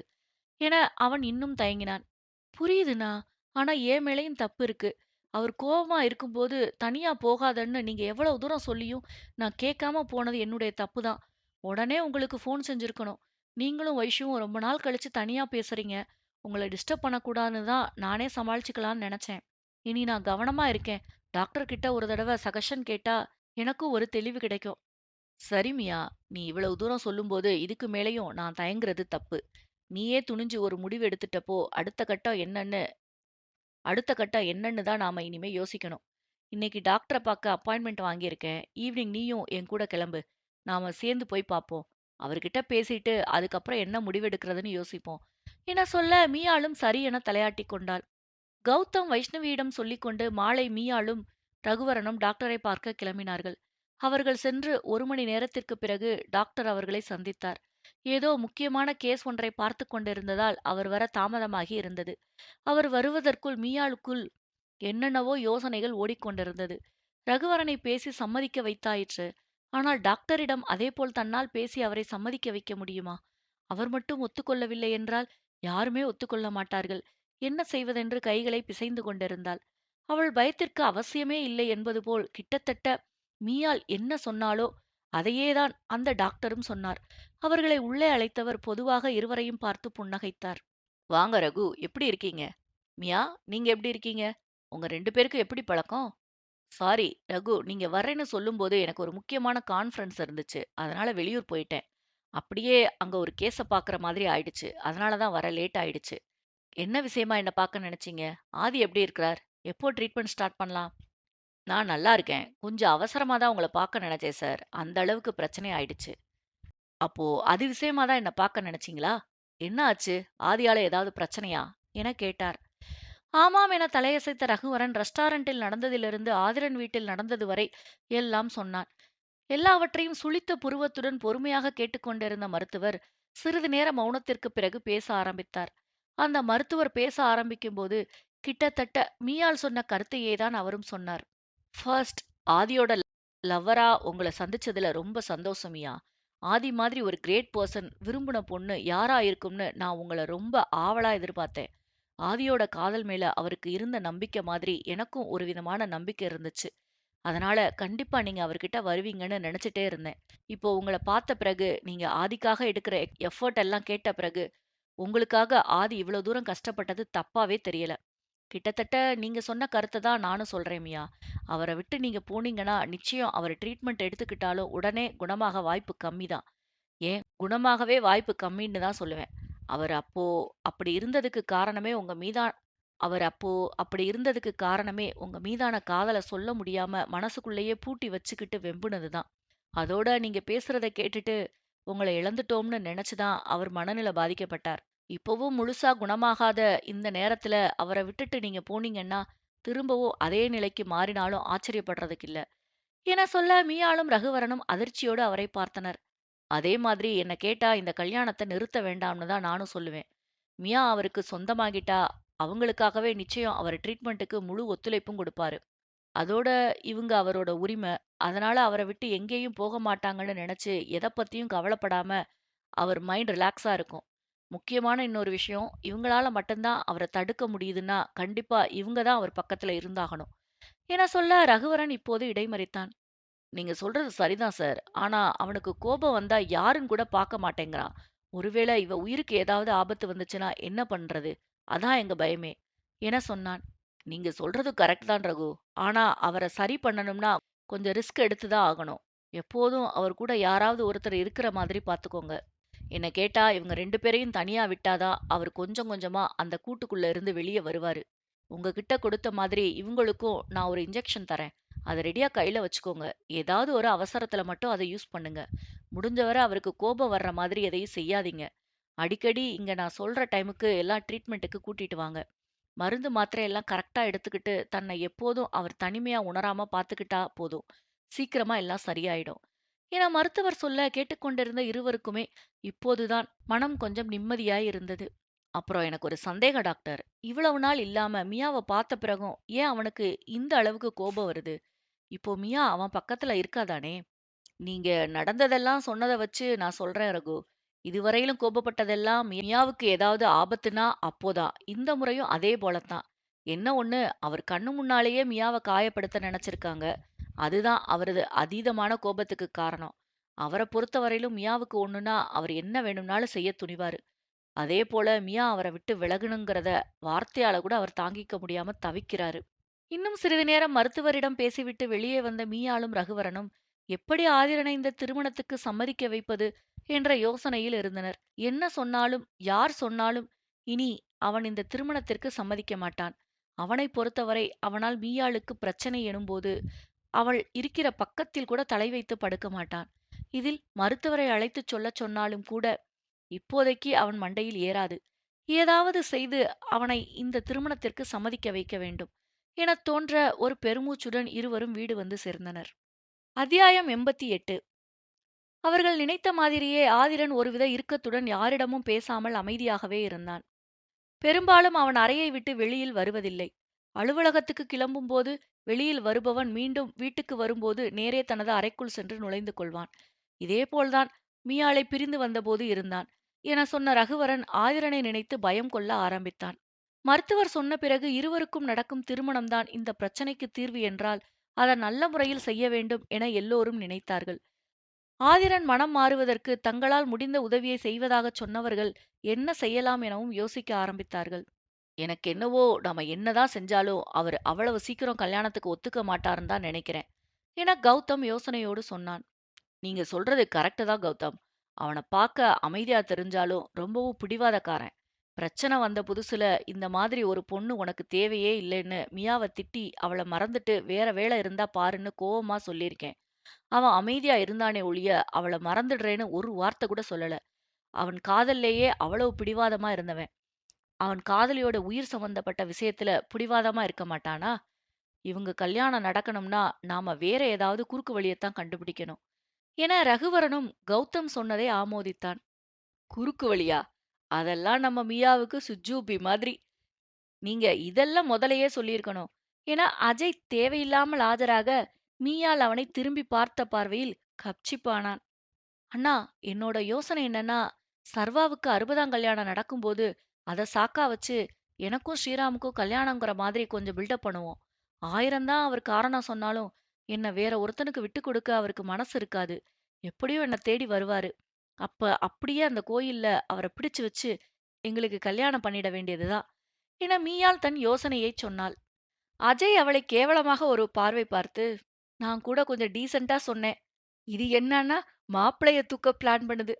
என அவன் இன்னும் தயங்கினான். புரியுதுண்ணா. ஆனா என் மேலயும் தப்பு இருக்கு. அவர் கோவமா இருக்கும்போது தனியா போகாதன்னு நீங்க எவ்வளவு தூரம் சொல்லியும் நான் கேட்காம போனது என்னுடைய தப்பு தான். உடனே உங்களுக்கு ஃபோன் செஞ்சிருக்கணும். நீங்களும் வைஷுவும் ரொம்ப நாள் கழிச்சு தனியா பேசுறீங்க. உங்கள டிஸ்டர்ப் பண்ணக்கூடாதுன்னு தான் நானே சமாளிச்சுக்கலாம்னு நெனச்சேன். இனி நான் கவனமா இருக்கேன். டாக்டர் கிட்ட ஒரு தடவ சஜஷன் கேட்டா எனக்கும் ஒரு தெளிவு கிடைக்கும். சரி மியா, நீ இவ்வளவு தூரம் சொல்லும்போது இதுக்கு மேலயும் நான் தயங்குறது தப்பு. நீயே துணிஞ்சு ஒரு முடிவு எடுத்துட்டப்போ, அடுத்த கட்டம் என்னன்னு தான் நாம இனிமே யோசிக்கணும். இன்னைக்கு டாக்டர பாக்க அப்பாயின்ட்மெண்ட் வாங்கியிருக்கேன். ஈவினிங் நீயும் என் கூட கிளம்பு. நாம சேர்ந்து போய் பாப்போம். அவர்கிட்ட பேசிட்டு அதுக்கப்புறம் என்ன முடிவெடுக்கிறதுன்னு யோசிப்போம். என சொல்ல மீயாளும் சரி என தலையாட்டிக் கொண்டாள். கௌதம் வைஷ்ணவியிடம் சொல்லிக்கொண்டு மாலை மீயாளும் ரகுவரனும் டாக்டரை பார்க்க கிளம்பினார்கள். அவர்கள் சென்று 1 மணி நேரத்திற்குப் பிறகு டாக்டர் அவர்களை சந்தித்தார். ஏதோ முக்கியமான கேஸ் ஒன்றை பார்த்துக் கொண்டிருந்ததால் அவர் வர தாமதமாகி இருந்தது. அவர் வருவதற்குள் மீயாளுக்குள் என்னென்னவோ யோசனைகள் ஓடிக்கொண்டிருந்தது. ரகுவரனை பேசி சம்மதிக்க வைத்தாயிற்று. ஆனால் டாக்டரிடம் அதேபோல் தன்னால் பேசி அவரை சம்மதிக்க வைக்க முடியுமா? அவர் மட்டும் ஒத்துக்கொள்ளவில்லை என்றால் யாருமே ஒத்துக்கொள்ள மாட்டார்கள். என்ன செய்வதென்று கைகளை பிசைந்து கொண்டிருந்தாள். அவள் பயத்திற்கு அவசியமே இல்லை என்பது போல் கிட்டத்தட்ட மீயாள் என்ன சொன்னாளோ அதையேதான் அந்த டாக்டரும் சொன்னார். அவர்களை உள்ளே அழைத்தவர் பொதுவாக இருவரையும் பார்த்து புன்னகைத்தார். வாங்க ரகு, எப்படி இருக்கீங்க? மியா, நீங்க எப்படி இருக்கீங்க? உங்க 2 பேருக்கு எப்படி பழக்கம்? சாரி ரகு, நீங்க வர்றேன்னு சொல்லும்போது எனக்கு ஒரு முக்கியமான கான்ஃபரன்ஸ் இருந்துச்சு. அதனால வெளியூர் போயிட்டேன். அப்படியே அங்க ஒரு கேஸ பாக்குற மாதிரி ஆயிடுச்சு. அதனால தான் வர லேட் ஆயிடுச்சு. என்ன விஷயமா என்ன பார்க்க நினைச்சீங்க? ஆதி எப்படி இருக்கிறார்? எப்போ ட்ரீட்மெண்ட் ஸ்டார்ட் பண்ணலாம்? நான் நல்லா இருக்கேன். கொஞ்சம் அவசரமா தான் உங்கள பார்க்க நினைச்சேன் சார். அந்த அளவுக்கு பிரச்சனை ஆயிடுச்சு. அப்போ அது விஷயமா தான் என்ன பார்க்க நினைச்சீங்களா? என்ன ஆச்சு? ஆதியால ஏதாவது பிரச்சனையா? என கேட்டார். ஆமாம் என தலையசைத்த ரகுவரன் ரெஸ்டாரண்டில் நடந்ததிலிருந்து ஆதிரன் வீட்டில் நடந்தது வரை எல்லாம் சொன்னான். எல்லாவற்றையும் சுளித்த புருவத்துடன் பொறுமையாக கேட்டுக்கொண்டிருந்த மருத்துவர் சிறிது நேர மௌனத்திற்குப் பிறகு பேச ஆரம்பித்தார். அந்த மருத்துவர் பேச ஆரம்பிக்கும்போது கிட்டத்தட்ட மீயாள் சொன்ன கருத்தையே தான் அவரும் சொன்னார். ஃபர்ஸ்ட், ஆதியோட லவ்வரா உங்களை சந்திச்சதுல ரொம்ப சந்தோஷமியா. ஆதி மாதிரி ஒரு கிரேட் பர்சன் விரும்பின பொண்ணு யாரா இருக்கும்னு நான் உங்களை ரொம்ப ஆவலா எதிர்பார்த்தேன். ஆதியோட காதல் மேல அவருக்கு இருந்த நம்பிக்கை மாதிரி எனக்கும் ஒரு விதமான நம்பிக்கை இருந்துச்சு. அதனால கண்டிப்பா நீங்க அவர்கிட்ட வருவீங்கன்னு நினைச்சிட்டே இருந்தேன். இப்போ உங்கள பார்த்த பிறகு, நீங்க ஆதிக்காக எடுக்கிற எஃபோர்ட் எல்லாம் கேட்ட பிறகு, உங்களுக்காக ஆதி இவ்வளவு தூரம் கஷ்டப்பட்டது தப்பாவே தெரியல. கிட்டத்தட்ட நீங்க சொன்ன கருத்த தான் நானும் சொல்றேன் மியா. அவர விட்டு நீங்க போனீங்கன்னா, நிச்சயம் அவர் ட்ரீட்மெண்ட் எடுத்துக்கிட்டாலும் உடனே குணமாக வாய்ப்பு கம்மி தான். ஏன் குணமாகவே வாய்ப்பு கம்மின்னு தான் சொல்லுவேன். அவர் அப்போ அப்படி இருந்ததுக்கு காரணமே உங்க மீதா அவர் அப்போ அப்படி இருந்ததுக்கு காரணமே உங்க மீதான காதல சொல்ல முடியாம மனசுக்குள்ளேயே பூட்டி வச்சுக்கிட்டு வெம்புனது தான். அதோட நீங்க பேசுறத கேட்டுட்டு உங்கள இழந்துட்டோம்னு நினைச்சு தான் அவர் மனநிலை பாதிக்கப்பட்டார். இப்பவும் முழுசா குணமாகாத இந்த நேரத்துல அவர விட்டுட்டு நீங்க போனீங்கன்னா, திரும்பவும் அதே நிலைக்கு மாறினாலும் ஆச்சரியப்படுறதுக்கு இல்ல. என சொல்ல மீயாளும் ரகுவரனும் அதிர்ச்சியோடு அவரை பார்த்தனர். அதே மாதிரி என்ன கேட்டா இந்த கல்யாணத்த நிறுத்த வேண்டாம்னு தான் நானும் சொல்லுவேன். மியா அவருக்கு சொந்தமாகிட்டா, அவங்களுக்காகவே நிச்சயம் அவர் ட்ரீட்மெண்ட்டுக்கு முழு ஒத்துழைப்பும் குடுப்பாரு. அதோட இவங்க அவரோட உரிமை. அதனால அவர விட்டு எங்கேயும் போக மாட்டாங்கன்னு நெனச்சு, எத பத்தியும் கவலைப்படாம அவர் மைண்ட் ரிலாக்ஸா இருக்கும். முக்கியமான இன்னொரு விஷயம், இவங்களால மட்டும் தான் அவர தடுக்க முடியுதுன்னா, கண்டிப்பா இவங்க தான் அவர் பக்கத்துல இருந்தாகணும். என சொல்ல ரகுவரன் இப்போது இடைமறித்தான். நீங்க சொல்றது சரிதான் சார். ஆனா அவனுக்கு கோபம் வந்தா யாருன்னு கூட பாக்க மாட்டேங்கிறான். ஒருவேளை இவ உயிருக்கு ஏதாவது ஆபத்து வந்துச்சுன்னா என்ன பண்றது? அதான் எங்க பயமே. என சொன்னான். நீங்க சொல்றது கரெக்ட் தான் ரகு. ஆனா அவர சரி பண்ணணும்னா கொஞ்சம் ரிஸ்க் எடுத்து தான் ஆகணும். எப்போதும் அவர் கூட யாராவது ஒருத்தர் இருக்கிற மாதிரி பாத்துக்கோங்க. என்ன கேட்டா இவங்க 2 பேரையும் தனியா விட்டாதான் அவர் கொஞ்சம் கொஞ்சமா அந்த கூட்டுக்குள்ள இருந்து வெளிய வருவாரு. உங்ககிட்ட கொடுத்த மாதிரி இவங்களுக்கும் நான் ஒரு இன்ஜெக்ஷன் தரேன். அத ரெடியா கையில வச்சுக்கோங்க. ஏதாவது ஒரு அவசரத்துல மட்டும் அத யூஸ் பண்ணுங்க. முடிஞ்சவரை அவருக்கு கோபம் வர்ற மாதிரி எதையும் செய்யாதீங்க. அடிக்கடி இங்க நான் சொல்ற டைமுக்கு எல்லாம் ட்ரீட்மெண்ட்டுக்கு கூட்டிட்டு வாங்க. மருந்து மாத்திரை எல்லாம் கரெக்ட்டா எடுத்துக்கிட்டு, தன்னை எப்போதும் அவர் தனிமையா உணராம பாத்துக்கிட்டா போதும். சீக்கிரமா எல்லாம் சரியாயிடும். என மருத்துவர் சொல்ல கேட்டுக்கொண்டிருந்த இருவருக்குமே இப்போதுதான் மனம் கொஞ்சம் நிம்மதியாய் இருந்தது. அப்புறம் எனக்கு ஒரு சந்தேகம் டாக்டர். இவ்வளவு நாள் இல்லாம மியாவ பார்த்த பிறகும் ஏன் அவனுக்கு இந்த அளவுக்கு கோபம் வருது? இப்போ மியா அவன் பக்கத்துல இருக்காதானே? நீங்க நடந்ததெல்லாம் சொன்னத வச்சு நான் சொல்றேன் ரகு. இதுவரையிலும் கோபப்பட்டதெல்லாம் மியாவுக்கு ஏதாவது ஆபத்துனா அப்போதான். இந்த முறையும் அதே போலத்தான். என்ன ஒண்ணு, அவர் கண்ணு முன்னாலேயே மியாவ காயப்படுத்த நினைச்சிருக்காங்க. அதுதான் அவரது அதீதமான கோபத்துக்கு காரணம். அவர பொறுத்தவரையிலும் மியாவுக்கு ஒண்ணுன்னா அவர் என்ன வேணும்னாலும் செய்ய துணிவாரு. அதே போல மியா அவர விட்டு விலகணுங்கிறத வார்த்தையால கூட அவர் தாங்கிக்க முடியாம தவிக்கிறாரு. இன்னும் சிறிது நேரம் மருத்துவரிடம் பேசிவிட்டு வெளியே வந்த மீயாளும் ரகுவரனும் எப்படி ஆதிரனை இந்த திருமணத்துக்கு சம்மதிக்க வைப்பது என்ற யோசனையில் இருந்தனர். என்ன சொன்னாலும், யார் சொன்னாலும் இனி அவன் இந்த திருமணத்திற்கு சம்மதிக்க மாட்டான். அவனைப் பொறுத்தவரை அவனால் மீயாளுக்கு பிரச்சனை எனும்போது அவள் இருக்கிற பக்கத்தில் கூட தலை வைத்து படுக்க மாட்டான். இதில் மருத்துவரை அழைத்துச் சொல்லச் சொன்னாலும் கூட இப்போதைக்கு அவன் மண்டையில் ஏறாது. ஏதாவது செய்து அவனை இந்த திருமணத்திற்கு சம்மதிக்க வைக்க வேண்டும் எனத் தோன்ற ஒரு பெருமூச்சுடன் இருவரும் வீடு வந்து சேர்ந்தனர். அத்தியாயம் 88. அவர்கள் நினைத்த மாதிரியே ஆதிரன் ஒருவித இறுக்கத்துடன் யாரிடமும் பேசாமல் அமைதியாகவே இருந்தான். பெரும்பாலும் அவன் அறையை விட்டு வெளியில் வருவதில்லை. அலுவலகத்துக்கு கிளம்பும்போது வெளியில் வருபவன் மீண்டும் வீட்டுக்கு வரும்போது நேரே தனது அறைக்குள் சென்று நுழைந்து கொள்வான். இதேபோல்தான் மீயாளை பிரிந்து வந்தபோது இருந்தான் என சொன்ன ரகுவரன் ஆதிரனை நினைத்து பயம் கொள்ள ஆரம்பித்தான். மருத்துவர் சொன்ன பிறகு இருவருக்கும் நடக்கும் திருமணம்தான் இந்த பிரச்சனைக்கு தீர்வு என்றால் அதை நல்ல முறையில் செய்ய வேண்டும் என எல்லோரும் நினைத்தார்கள். ஆதிரன் மனம் மாறுவதற்கு தங்களால் முடிந்த உதவியை செய்வதாகச் சொன்னவர்கள் என்ன செய்யலாம் எனவும் யோசிக்க ஆரம்பித்தார்கள். எனக்கு என்னவோ நாம என்னதான் செஞ்சாலும் அவர் அவ்வளவு சீக்கிரம் கல்யாணத்துக்கு ஒத்துக்க மாட்டாருன்னு தான் நினைக்கிறேன் என கௌதம் யோசனையோடு சொன்னான். நீங்க சொல்றது கரெக்டு தான் கௌதம். அவனை பார்க்க அமைதியா தெரிஞ்சாலும் ரொம்பவும் பிடிவாதக்காரன். பிரச்சனை வந்த புதுசுல இந்த மாதிரி ஒரு பொண்ணு உனக்கு தேவையே இல்லைன்னு மியாவை திட்டி அவளை மறந்துட்டு வேற வேலை இருந்தா பாருன்னு கோவமா சொல்லியிருக்கேன். அவன் அமைதியா இருந்தானே ஒழிய அவளை மறந்துடுறேன்னு ஒரு வார்த்தை கூட சொல்லல. அவன் காதல்லேயே அவ்வளவு பிடிவாதமா இருந்தவன். அவன் காதலியோட உயிர் சம்பந்தப்பட்ட விஷயத்துல பிடிவாதமா இருக்க மாட்டானா? இவங்க கல்யாணம் நடக்கணும்னா நாம வேற ஏதாவது குறுக்கு வழியத்தான் கண்டுபிடிக்கணும் என ரகுவரனும் கௌதம் சொன்னதை ஆமோதித்தான். குறுக்கு வழியா? அதெல்லாம் நம்ம மியாவுக்கு சுஜூபி மாதிரி. நீங்க இதெல்லாம் முதலையே சொல்லியிருக்கணும் என அஜய் தேவையில்லாமல் ஆஜராக மீயாள் அவனை திரும்பி பார்த்த பார்வையில் கப்சிப்பானான். அண்ணா, என்னோட யோசனை என்னன்னா, சர்வாவுக்கு 60ஆம் கல்யாணம் நடக்கும்போது அதை சாக்கா வச்சு எனக்கும் ஸ்ரீராமுக்கும் கல்யாணங்கிற மாதிரி கொஞ்சம் பில்டப் பண்ணுவோம். 1000 தான் அவர் காரணம் சொன்னாலும் என்ன வேற ஒருத்தனுக்கு விட்டு கொடுக்க அவருக்கு மனசு இருக்காது. எப்படியும் என்ன தேடி வருவாரு. அப்ப அப்படியே அந்த கோயில்ல அவரை பிடிச்சு வச்சு எங்களுக்கு கல்யாணம் பண்ணிட வேண்டியதுதான் என மீயாள் தன் யோசனையைச் சொன்னாள். அஜய் அவளை கேவலமாக ஒரு பார்வை பார்த்து, நான் கூட கொஞ்சம் டீசென்ட்டா சொன்னேன். இது என்னன்னா மாப்பிளைய தூக்க பிளான் பண்ணுது.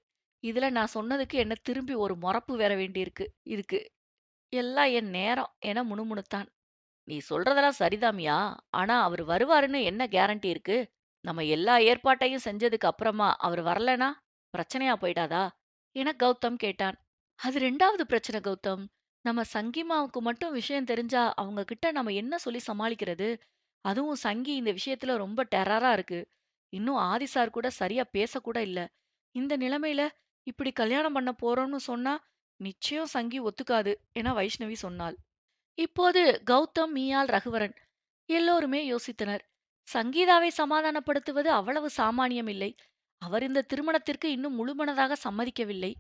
இதுல நான் சொன்னதுக்கு என்ன திரும்பி ஒரு மொறப்பு வேற வேண்டியிருக்கு இதுக்கு. எல்லாம் என் நேரம் என முணுமுணுத்தான். நீ சொல்றதெல்லாம் சரிதாமியா. ஆனா அவரு வருவாருன்னு என்ன கேரண்டி இருக்கு? நம்ம எல்லா ஏற்பாட்டையும் செஞ்சதுக்கு அப்புறமா அவர் வரலனா பிரச்சனையா போயிடாதா என கௌதம் கேட்டான். அது 2வது பிரச்சனை கௌதம். நம்ம சங்கிமாவுக்கு மட்டும் விஷயம் தெரிஞ்சா அவங்க கிட்ட நம்ம என்ன சொல்லி சமாளிக்கிறது? அதுவும் சங்கி இந்த விஷயத்துல ரொம்ப டெரரா இருக்கு. இன்னும் ஆதி சார் கூட சரியா பேசக்கூட இல்ல. இந்த நிலைமையில இப்படி கல்யாணம் பண்ண போறோம்னு சொன்னா நிச்சயம் சங்கி ஒத்துக்காது என வைஷ்ணவி சொன்னாள். இப்போது கௌதம், மீயாள், ரகுவரன் எல்லோருமே யோசித்தனர். சங்கீதாவை சமாதானப்படுத்துவது அவ்வளவு சாமானியம் இல்லை. அவர் இந்த திருமணத்திற்கு இன்னும் முழுமனதாக சம்மதிக்கவில்லை.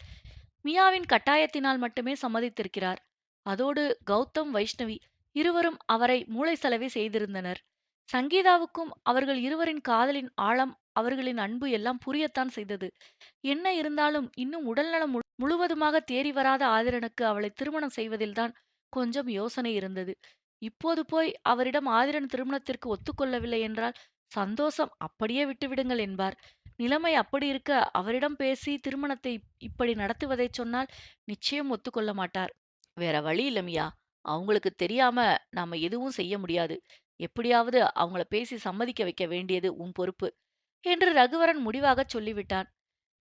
மியாவின் கட்டாயத்தினால் மட்டுமே சம்மதித்திருக்கிறார். அதோடு கௌதம், வைஷ்ணவி இருவரும் அவரை மூளை செலவை செய்திருந்தனர். சங்கீதாவுக்கும் அவர்கள் இருவரின் காதலின் ஆழம், அவர்களின் அன்பு எல்லாம் புரியத்தான் செய்தது. என்ன இருந்தாலும் இன்னும் உடல்நலம் முழுவதுமாக தேறி வராத ஆதிரனுக்கு அவளை திருமணம் செய்வதில்தான் கொஞ்சம் யோசனை இருந்தது. இப்போது போய் அவரிடம் ஆதிரன் திருமணத்திற்கு ஒத்துக்கொள்ளவில்லை என்றால் சந்தோஷம், அப்படியே விட்டுவிடுங்கள் என்பார். நிலைமை அப்படி இருக்க அவரிடம் பேசி திருமணத்தை இப்படி நடத்துவதைச் சொன்னால் நிச்சயம் ஒத்துக்கொள்ள மாட்டார். வேற வழி இல்லமியா. அவங்களுக்கு தெரியாம நாம எதுவும் செய்ய முடியாது. எப்படியாவது அவங்கள பேசி சம்மதிக்க வைக்க வேண்டியது உன் பொறுப்பு என்று ரகுவரன் முடிவாகச் சொல்லிவிட்டான்.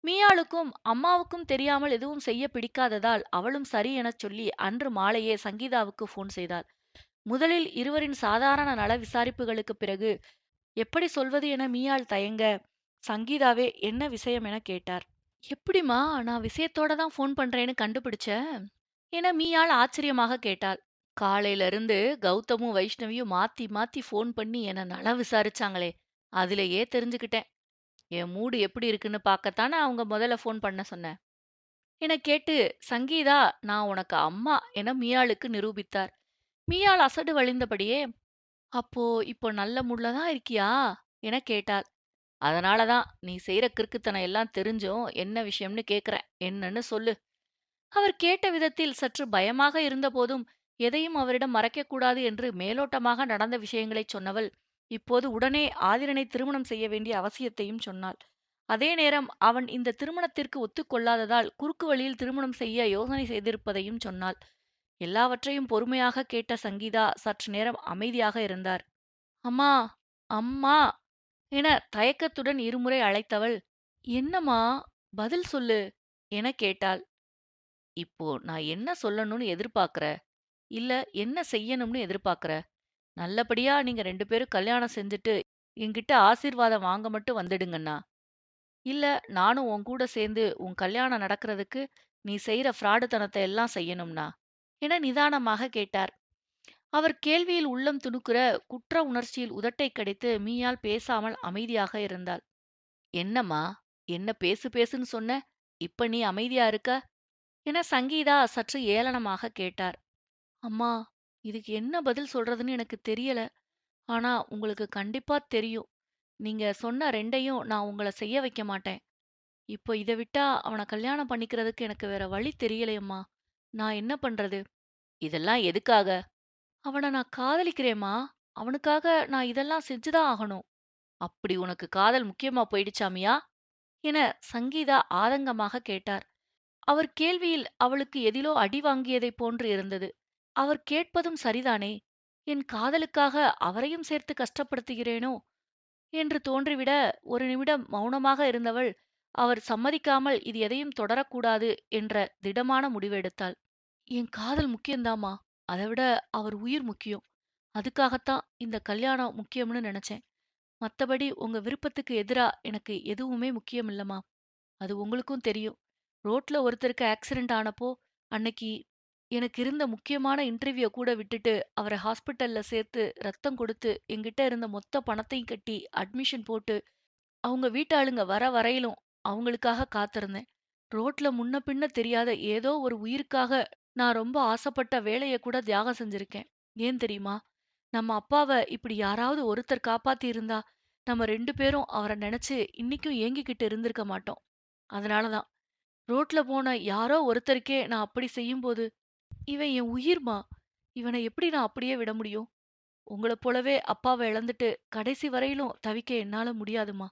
மீயாளுக்கும் அம்மாவுக்கும் தெரியாமல் எதுவும் செய்ய பிடிக்காததால் அவளும் சரி எனச் சொல்லி அன்று மாலையே சங்கீதாவுக்கு போன் செய்தாள். முதலில் இருவரின் சாதாரண நல விசாரிப்புகளுக்குப் பிறகு எப்படி சொல்வது என மீயாள் தயங்க, சங்கீதாவே என்ன விஷயம் என கேட்டார். எப்படிம்மா நான் விஷயத்தோட தான் போன் பண்றேன்னு கண்டுபிடிச்ச என மீயாள் ஆச்சரியமாக கேட்டாள். காலையில இருந்து கௌதமும் வைஷ்ணவியும் மாத்தி மாத்தி போன் பண்ணி என்ன நலம் விசாரிச்சாங்களே, அதிலேயே தெரிஞ்சுக்கிட்டேன். என் மூடு எப்படி இருக்குன்னு பார்க்கத்தானே அவங்க முதல்ல போன் பண்ண சொன்னேன் என கேட்டு சங்கீதா நான் உனக்கு அம்மா என மீயாளுக்கு நிரூபித்தார். மீயாள் அசடு வழிந்தபடியே அப்போ இப்போ நல்ல மூட்ல தான் இருக்கியா என கேட்டாள். அதனாலதான் நீ செய்யற கிறுக்குத்தனம் எல்லாம் தெரிஞ்சும் என்ன விஷயம்னு கேக்குறேன், என்னன்னு சொல்லு. அவர் கேட்ட விதத்தில் சற்று பயமாக இருந்தபோதும் எதையும் அவரிடம் மறைக்கக்கூடாது என்று மேலோட்டமாக நடந்த விஷயங்களைச் சொன்னவள் இப்போது உடனே ஆதிரனை திருமணம் செய்ய வேண்டிய அவசியத்தையும் சொன்னாள். அதே நேரம் அவன் இந்த திருமணத்திற்கு ஒத்துக்கொள்ளாததால் குறுக்கு வழியில் திருமணம் செய்ய யோசனை செய்திருப்பதையும் சொன்னாள். எல்லாவற்றையும் பொறுமையாக கேட்ட சங்கீதா சற்று நேரம் அமைதியாக இருந்தார். அம்மா, அம்மா என தயக்கத்துடன் இருமுறை அழைத்தவள், என்னம்மா, பதில் சொல்லு என கேட்டாள். இப்போ நான் என்ன சொல்லணும்னு எதிர்பார்க்கிற? இல்ல என்ன செய்யணும்னு எதிர்பார்க்கிற? நல்லபடியா நீங்க 2 பேரும் கல்யாணம் செஞ்சுட்டு என்கிட்ட ஆசீர்வாதம் வாங்க மட்டும் வந்துடுங்கண்ணா. இல்ல நானும் உன் கூட சேர்ந்து உன் கல்யாணம் நடக்கிறதுக்கு நீ செய்யற ஃப்ராடுத்தனத்தை எல்லாம் செய்யணும்னா என நிதானமாக கேட்டார். அவர் கேள்வியில் உள்ளம் துணுக்குற, குற்ற உணர்ச்சியில் உதட்டை கடித்து மீயால் பேசாமல் அமைதியாக இருந்தாள். என்னம்மா, என்ன பேசு பேசுன்னு சொன்ன, இப்ப நீ அமைதியா இருக்க என சங்கீதா சற்று ஏளனமாக கேட்டார். அம்மா, இதுக்கு என்ன பதில் சொல்றதுன்னு எனக்கு தெரியல. ஆனா உங்களுக்கு கண்டிப்பா தெரியும். நீங்க சொன்ன 2யும் நான் உங்கள செய்ய வைக்க மாட்டேன். இப்போ இத விட்டா அவன கல்யாணம் பண்ணிக்கிறதுக்கு எனக்கு வேற வழி தெரியலையம்மா. நான் என்ன பண்றது? இதெல்லாம் எதுக்காக? அவன நான் காதலிக்கிறேம்மா. அவனுக்காக நான் இதெல்லாம் செஞ்சுதான் ஆகணும். அப்படி உனக்கு காதல் முக்கியமா போயிடுச்சாமியா? என சங்கீதா ஆதங்கமாக கேட்டார். அவர் கேள்வியில் அவளுக்கு எதிலோ அடி வாங்கியதைப் போன்று இருந்தது. அவர் கேட்பதும் சரிதானே. என் காதலுக்காக அவரையும் சேர்த்து கஷ்டப்படுத்துகிறேனோ என்று தோன்றிவிட ஒரு நிமிடம் மௌனமாக இருந்தவள், அவர் சம்மதிக்காமல் இது எதையும் தொடரக்கூடாது என்ற திடமான முடிவெடுத்தாள். என் காதல் முக்கியம்தாம்மா. அதை விட அவர் உயிர் முக்கியம். அதுக்காகத்தான் இந்த கல்யாணம் முக்கியம்னு நினைச்சேன். மத்தபடி உங்க விருப்பத்துக்கு எதிரா எனக்கு எதுவுமே முக்கியம் இல்லம்மா. அது உங்களுக்கும் தெரியும். ரோட்ல ஒருத்தருக்கு ஆக்சிடென்ட் ஆனப்போ அன்னைக்கு எனக்கு இருந்த முக்கியமான இன்டர்வியூ கூட விட்டுட்டு அவரை ஹாஸ்பிட்டல்ல சேர்த்து ரத்தம் கொடுத்து என்கிட்ட இருந்த மொத்த பணத்தையும் கட்டி அட்மிஷன் போட்டு அவங்க வீட்டாளுங்க வர வரையிலும் அவங்களுக்காக காத்திருந்தேன். ரோட்ல முன்ன பின்ன தெரியாத ஏதோ ஒரு உயிருக்காக நான் ரொம்ப ஆசைப்பட்ட வேலைய கூட தியாகம் செஞ்சிருக்கேன். ஏன் தெரியுமா? நம்ம அப்பாவ இப்படி யாராவது ஒருத்தர் காப்பாத்தி இருந்தா நம்ம 2 பேரும் அவரை நினைச்சு இன்னிக்கும் ஏங்கிக்கிட்டு இருந்திருக்க மாட்டோம். அதனாலதான் ரோட்ல போன யாரோ ஒருத்தருக்கே நான் அப்படி செய்யும்போது, இவன் என் உயிர்மா. இவனை எப்படி நான் அப்படியே விட முடியும்? உங்களப் போலவே அப்பாவை இழந்துட்டு கடைசி வரையிலும் தவிக்க என்னால முடியாதும்மா.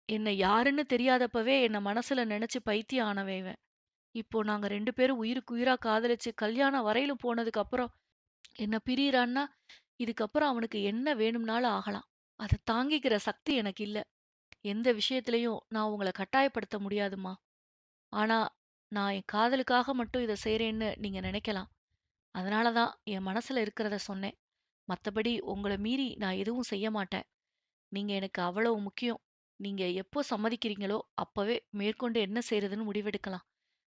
என்னை யாருன்னு தெரியாதப்பவே என்ன மனசுல நினைச்சு பைத்தியம் ஆனவன் இவன். இப்போ நாங்க 2 பேரும் உயிருக்கு உயிரா காதலிச்சு கல்யாணம் வரையிலும் போனதுக்கு அப்புறம் என்ன பிரியறான்னா, இதுக்கப்புறம் அவனுக்கு என்ன வேணும்னாலும் ஆகலாம். அத தாங்கிக்கிற சக்தி எனக்கு இல்ல. எந்த விஷயத்திலயும் நான் உங்கள கட்டாயப்படுத்த முடியாதும்மா. ஆனா, நான் என் காதலுக்காக மட்டும் இத செய்றேன்னு நீங்க நினைக்கலாம். அதனால தான் என் மனசுல இருக்கிறத சொன்னேன். மத்தபடி உங்கள மீறி நான் எதுவும் செய்ய மாட்டேன். நீங்க எனக்கு அவ்வளவு முக்கியம். நீங்க எப்போ சம்மதிக்கிறீங்களோ, அப்பவே மேற்கொண்டு என்ன செய்றதுன்னு முடிவெடுக்கலாம்.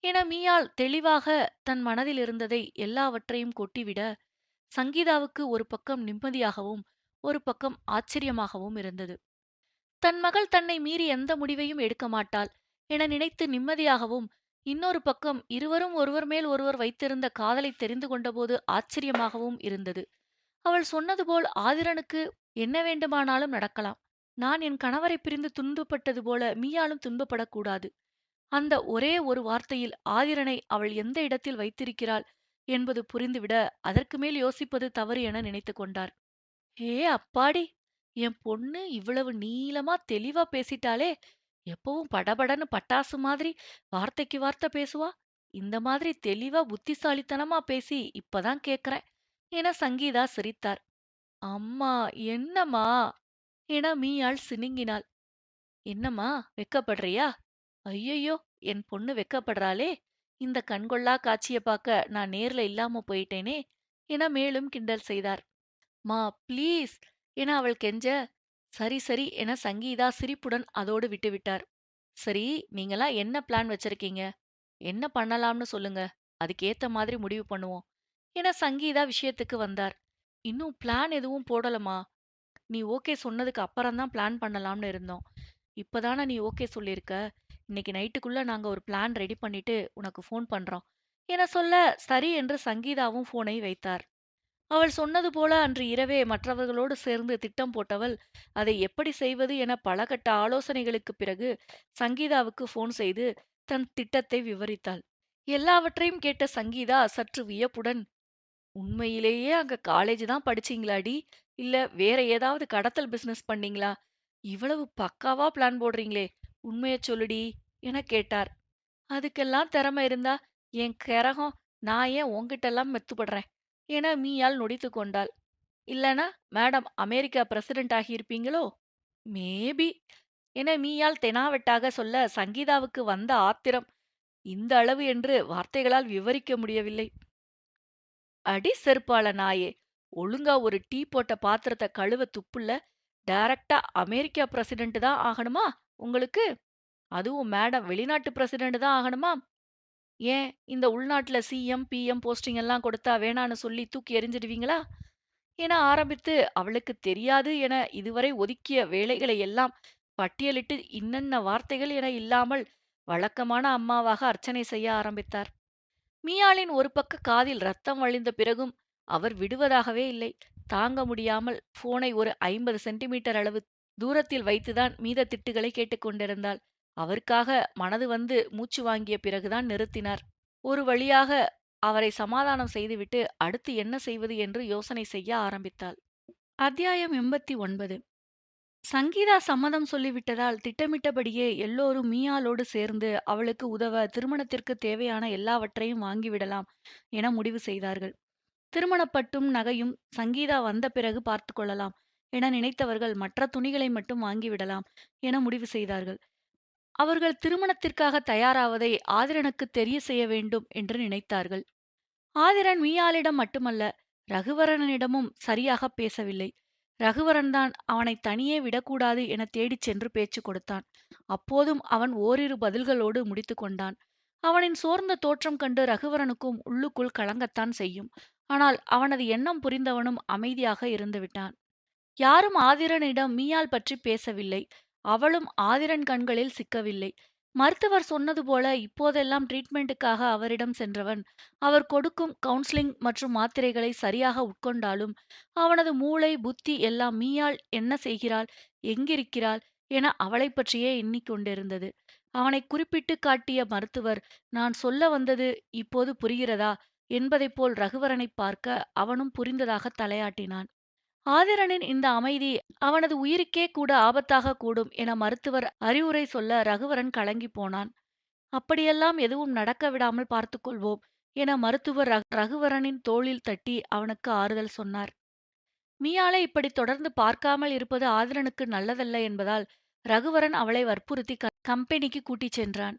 என மீயாள் தெளிவாக தன் மனதில் இருந்ததை எல்லாவற்றையும் கொட்டிவிட, சங்கீதாவுக்கு ஒரு பக்கம் நிம்மதியாகவும், ஒரு பக்கம் ஆச்சரியமாகவும் இருந்தது. தன் மகள் தன்னை மீறி எந்த முடிவையும் எடுக்க மாட்டாள் என நினைத்து நிம்மதியாகவும், இன்னொரு பக்கம் இருவரும் ஒருவர் மேல் ஒருவர் வைத்திருந்த காதலை தெரிந்து கொண்டபோது ஆச்சரியமாகவும் இருந்தது. அவள் சொன்னது போல் ஆதிரனுக்கு என்ன வேண்டுமானாலும் நடக்கலாம். நான் என் கணவரை பிரிந்து துன்பப்பட்டது போல மீயாளும் துன்பப்படக்கூடாது. அந்த ஒரே ஒரு வார்த்தையில் ஆதிரனை அவள் எந்த இடத்தில் வைத்திருக்கிறாள் என்பது புரிந்துவிட, அதற்கு மேல் யோசிப்பது தவறு என நினைத்துக் கொண்டார். ஏ அப்பாடி! என் பொண்ணு இவ்வளவு நீளமா தெளிவா பேசிட்டாளே! எப்பவும் படபடன்னு பட்டாசு மாதிரி வார்த்தைக்கு வார்த்தை பேசுவா. இந்த மாதிரி தெளிவா புத்திசாலித்தனமா பேசி இப்பதான் கேட்கிறேன் என சங்கீதா சிரித்தார். அம்மா, என்னம்மா என மீயாள் சினுங்கினாள். என்னம்மா, வெக்கப்படுறியா? ஐயையோ, என் பொண்ணு வெக்கப்படுறாளே. இந்த கண்கொள்ளா காட்சிய பார்க்க நான் நேர்ல இல்லாம போயிட்டேனே என மேலும் கிண்டல் செய்தார். மா, ப்ளீஸ் என அவள் கெஞ்ச, சரி சரி என சங்கீதா சிரிப்புடன் அதோடு விட்டுவிட்டார். சரி, நீங்கலாம் என்ன பிளான் வச்சிருக்கீங்க? என்ன பண்ணலாம்னு சொல்லுங்க. அதுக்கேத்த மாதிரி முடிவு பண்ணுவோம் என சங்கீதா விஷயத்துக்கு வந்தார். இன்னும் பிளான் எதுவும் போடலமா. நீ ஓகே சொன்னதுக்கு அப்புறம் தான் பிளான் பண்ணலாம்னு இருந்தோம். இப்பதானே நீ ஓகே சொல்லியிருக்க. இன்னைக்கு நைட்டுக்குள்ள நாங்க ஒரு பிளான் ரெடி பண்ணிட்டு உனக்கு ஃபோன் பண்றோம் என சொல்ல, சரி என்று சங்கீதாவும் ஃபோனை வைத்தார். அவள் சொன்னது போல அன்று இரவே மற்றவர்களோடு சேர்ந்து திட்டம் போட்டவள், அதை எப்படி செய்வது என பல கட்ட ஆலோசனைகளுக்குப் பிறகு சங்கீதாவுக்கு ஃபோன் செய்து தன் திட்டத்தை விவரித்தாள். எல்லாவற்றையும் கேட்ட சங்கீதா சற்று வியப்புடன், உண்மையிலேயே அங்க காலேஜ் தான் படிச்சீங்களாடி? இல்ல வேற ஏதாவது கடத்தல் பிசினஸ் பண்ணீங்களா? இவ்வளவு பக்காவா பிளான் போடுறீங்களே! உண்மைய சொல்லுடி" எனக் கேட்டார். "அதுக்கெல்லாம் திறமை இருந்தா, என் கெரகம் நான் ஏன் உன்கிட்டலாம் மெத்துப்பட்றேன்" என மீயாள் நொடித்துக் கொண்டாள். "இல்லன்னா மேடம் அமெரிக்கா பிரசிடென்ட் ஆகியிருப்பீங்களோ?" "மேபி" என மீயாள் தெனாவெட்டாக சொல்ல சங்கீதாவுக்கு வந்த ஆத்திரம் இந்த அளவு என்று வார்த்தைகளால் விவரிக்க முடியவில்லை. "அடி செருப்பால நாயே! ஒழுங்கா ஒரு டீ போட்ட பாத்திரத்த கழுவ துப்புல்ல, டைரக்டா அமெரிக்கா பிரசிடென்ட் தான் ஆகணுமா உங்களுக்கு? அதுவும் மேடம் வெளிநாட்டு பிரசிடென்ட் தான் ஆகணுமா? ஏன் இந்த உள்நாட்டுல சிஎம், பிஎம் போஸ்டிங் எல்லாம் கொடுத்தா வேணான்னு சொல்லி தூக்கி எறிஞ்சிடுவீங்களா?" என ஆரம்பித்து அவளுக்குத் தெரியாது என இதுவரை ஒதுக்கிய வேலைகளை எல்லாம் பட்டியலிட்டு இன்னென்ன வார்த்தைகள் என இல்லாமல் வழக்கமான அம்மாவாக அர்ச்சனை செய்ய ஆரம்பித்தார். மீயாளின் ஒரு பக்க காதில் ரத்தம் வழிந்த பிறகும் அவர் விடுவதாகவே இல்லை. தாங்க முடியாமல் போனை ஒரு 50 சென்டிமீட்டர் அளவு தூரத்தில் வைத்துதான் மீத திட்டுகளை கேட்டுக்கொண்டிருந்தாள். அவருக்காக மனது வந்து மூச்சு வாங்கிய பிறகுதான் நிறுத்தினார். ஒரு வழியாக அவரை சமாதானம் செய்துவிட்டு அடுத்து என்ன செய்வது என்று யோசனை செய்ய ஆரம்பித்தாள். அத்தியாயம் 89. சங்கீதா சம்மதம் சொல்லிவிட்டதால் திட்டமிட்டபடியே எல்லோரும் மீயாளோடு சேர்ந்து அவளுக்கு உதவ திருமணத்திற்கு தேவையான எல்லாவற்றையும் வாங்கிவிடலாம் என முடிவு செய்தார்கள். திருமணப்பட்டும் நகையும் சங்கீதா வந்த பிறகு பார்த்து கொள்ளலாம் என நினைத்தவர்கள் மற்ற துணிகளை மட்டும் வாங்கிவிடலாம் என முடிவு செய்தார்கள். அவர்கள் திருமணத்திற்காக தயாராவதை ஆதிரனுக்கு தெரிய செய்ய வேண்டும் என்று நினைத்தார்கள். ஆதிரன் மீயாளிடம் மட்டுமல்ல, ரகுவரனிடமும் சரியாகப் பேசவில்லை. ரகுவரன்தான் அவனைத் தனியே விடக்கூடாது எனத் தேடிச் சென்று பேச்சு கொடுத்தான். அப்போதும் அவன் ஓரிரு பதில்களோடு முடித்துக் கொண்டான். அவனின் சோர்ந்த தோற்றம் கண்டு ரகுவரனுக்கும் உள்ளுக்குள் கலங்கத்தான் செய்யும். ஆனால் அவனது எண்ணம் புரிந்தவனும் அமைதியாக இருந்துவிட்டான். யாரும் ஆதிரனிடம் மீயாள் பற்றிப் பேசவில்லை. அவளும் ஆதிரன் கண்களில் சிக்கவில்லை. மருத்துவர் சொன்னது போல இப்போதெல்லாம் ட்ரீட்மெண்ட்டுக்காக அவரிடம் சென்றவன், அவர் கொடுக்கும் கவுன்சிலிங் மற்றும் மாத்திரைகளை சரியாக உட்கொண்டாலும், அவனது மூளை, புத்தி எல்லாம் மீயாள் என்ன செய்கிறாள், எங்கிருக்கிறாள் என அவளைப் பற்றியே எண்ணிக் கொண்டிருந்தது. அவனைக் குறிப்பிட்டுக் காட்டிய மருத்துவர், "நான் சொல்ல வந்தது இப்போது புரிகிறதா?" என்பதைப் போல் ரகுவரனைப் பார்க்க, அவனும் புரிந்ததாகத் தலையாட்டினான். ஆதிரனின் இந்த அமைதி அவனது உயிருக்கே கூட ஆபத்தாகக் கூடும் என மருத்துவர் அறிவுரை சொல்ல ரகுவரன் கலங்கிப் போனான். "அப்படியெல்லாம் எதுவும் நடக்க விடாமல் பார்த்துக் கொள்வோம்" என மருத்துவர் ரகுவரனின் தோளில் தட்டி அவனுக்கு ஆறுதல் சொன்னார். மீயாளை இப்படி தொடர்ந்து பார்க்காமல் இருப்பது ஆதிரனுக்கு நல்லதல்ல என்பதால் ரகுவரன் அவளை வற்புறுத்தி கம்பெனிக்கு கூட்டிச் சென்றான்.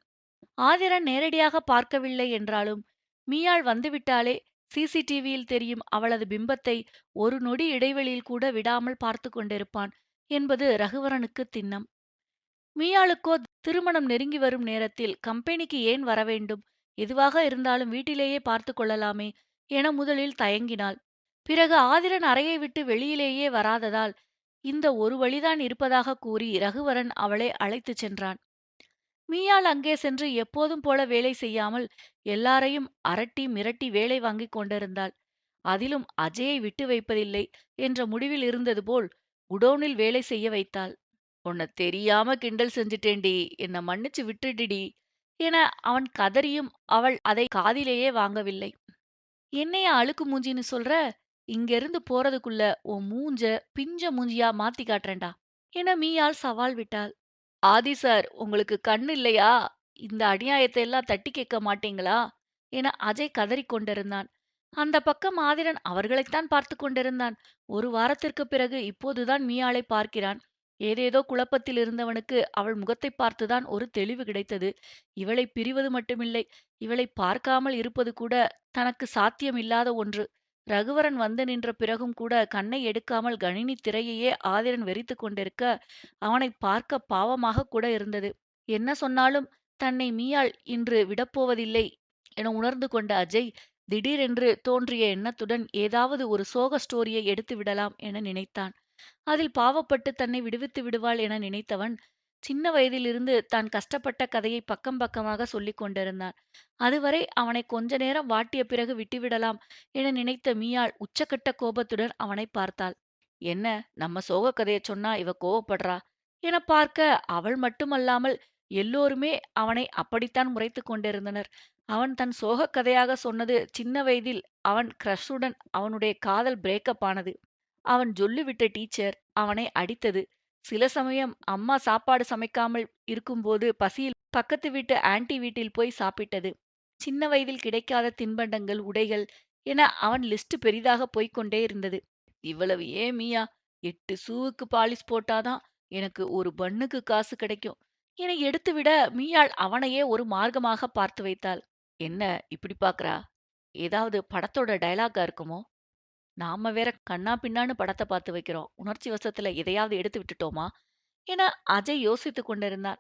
ஆதிரன் நேரடியாக பார்க்கவில்லை என்றாலும் மீயாள் வந்துவிட்டாலே சிசிடிவியில் தெரியும் அவளது பிம்பத்தை ஒரு நொடி இடைவெளியில் கூட விடாமல் பார்த்து கொண்டிருப்பான் என்பது ரகுவரனுக்கு திண்ணம். மீயாளுக்கோ திருமணம் நெருங்கி வரும் நேரத்தில் கம்பெனிக்கு ஏன் வரவேண்டும், எதுவாக இருந்தாலும் வீட்டிலேயே பார்த்து கொள்ளலாமே என முதலில் தயங்கினாள். பிறகு ஆதிரன் அறையை விட்டு வெளியிலேயே வராததால் இந்த ஒரு வழிதான் இருப்பதாக கூறி ரகுவரன் அவளை அழைத்துச் சென்றான். மீயாள் அங்கே சென்று எப்போதும் போல வேலை செய்யாமல் எல்லாரையும் அரட்டி மிரட்டி வேலை வாங்கிக் கொண்டிருந்தாள். அதிலும் அஜயை விட்டு வைப்பதில்லை என்ற முடிவில் இருந்தது போல் குடோனில் வேலை செய்ய வைத்தாள். "உன்னை தெரியாம கிண்டல் செஞ்சிட்டேன்டி, என்ன மன்னிச்சு விட்டுடுடி" என அவன் கதறியும் அவள் அதை காதிலேயே வாங்கவில்லை. "என்னையா அழுக்கு மூஞ்சின்னு சொல்ற? இங்கிருந்து போறதுக்குள்ள உன் மூஞ்ச பிஞ்ச மூஞ்சியா மாத்தி காட்டுறேன்டா" என மீயாள் சவால் விட்டாள். "ஆதி சார், உங்களுக்கு கண்ணு இல்லையா? இந்த அநியாயத்தை எல்லாம் தட்டி கேட்க மாட்டீங்களா?" என அஜய் கதறிக் கொண்டிருந்தான். அந்த பக்கம் ஆதிரன் அவர்களைத்தான் பார்த்துக் கொண்டிருந்தான். ஒரு வாரத்திற்குப் பிறகு இப்போதுதான் மீயாளைப் பார்க்கிறான். ஏதேதோ குழப்பத்தில் இருந்தவனுக்கு அவள் முகத்தைப் பார்த்துதான் ஒரு தெளிவு கிடைத்தது. இவளைப் பிரிவது மட்டுமில்லை, இவளைப் பார்க்காமல் இருப்பது கூட தனக்கு சாத்தியமில்லாத ஒன்று. ரகுவரன் வந்து நின்ற பிறகும் கூட கண்ணை எடுக்காமல் கணினித் திரையையே ஆதிரன் வெறித்துக் கொண்டிருக்க, அவனைப் பார்க்க பாவமாகக் கூட இருந்தது. என்ன சொன்னாலும் தன்னை மீயாள் இன்று விடப்போவதில்லை என உணர்ந்து கொண்ட அஜய், திடீரென்று தோன்றிய எண்ணத்துடன் ஏதாவது ஒரு சோக ஸ்டோரியை எடுத்து விடலாம் என நினைத்தான். அதில் பாவப்பட்டு தன்னை விடுவித்து விடுவாள் என நினைத்தவன், சின்ன வயதிலிருந்து தான் கஷ்டப்பட்ட கதையை பக்கம் பக்கமாக சொல்லிக் கொண்டிருந்தான். அதுவரை அவனை கொஞ்ச நேரம் வாட்டிய பிறகு விட்டுவிடலாம் என நினைத்த மீயாள் உச்சக்கட்ட கோபத்துடன் அவனைப் பார்த்தாள். "என்ன, நம்ம சோக கதையைச் சொன்னா இவ கோவப்படுறா" என பார்க்க, அவள் மட்டுமல்லாமல் எல்லோருமே அவனை அப்படித்தான் முறைத்துக் கொண்டிருந்தனர். அவன் தன் சோகக் கதையாக சொன்னது சின்ன வயதில் அவன் கிரஷுடன் அவனுடைய காதல் பிரேக்கப் ஆனது. அவன் ஜொல்லுவிட்ட டீச்சர் அவனை அடித்தது. சில சமயம் அம்மா சாப்பாடு சமைக்காமல் இருக்கும்போது பசியில் பக்கத்து வீட்டு ஆன்ட்டி வீட்டில் போய் சாப்பிட்டது. சின்ன வயதில் கிடைக்காத தின்பண்டங்கள், உடைகள் என அவன் லிஸ்ட் பெரிதாக போய்க் கொண்டே இருந்தது. இவ்வளவு ஏன் மியா? 8 ஷூவுக்கு பாலிஷ் போட்டாதான் எனக்கு ஒரு பன்னுக்கு காசு கிடைக்கும் என எடுத்துவிட மீயாள் அவனையே ஒரு மார்க்கமாக பார்த்து வைத்தாள். என்ன இப்படி பார்க்கறா? ஏதாவது படத்தோட டயலாக்கா இருக்குமோ? நாம வேற கன்னா பின்னான்னு படத்த பார்த்து வைக்கிறோம். உணர்ச்சி வசத்துல எதையாவது எடுத்து விட்டுட்டோமா? என அஜய் யோசித்துக் கொண்டிருந்தான்.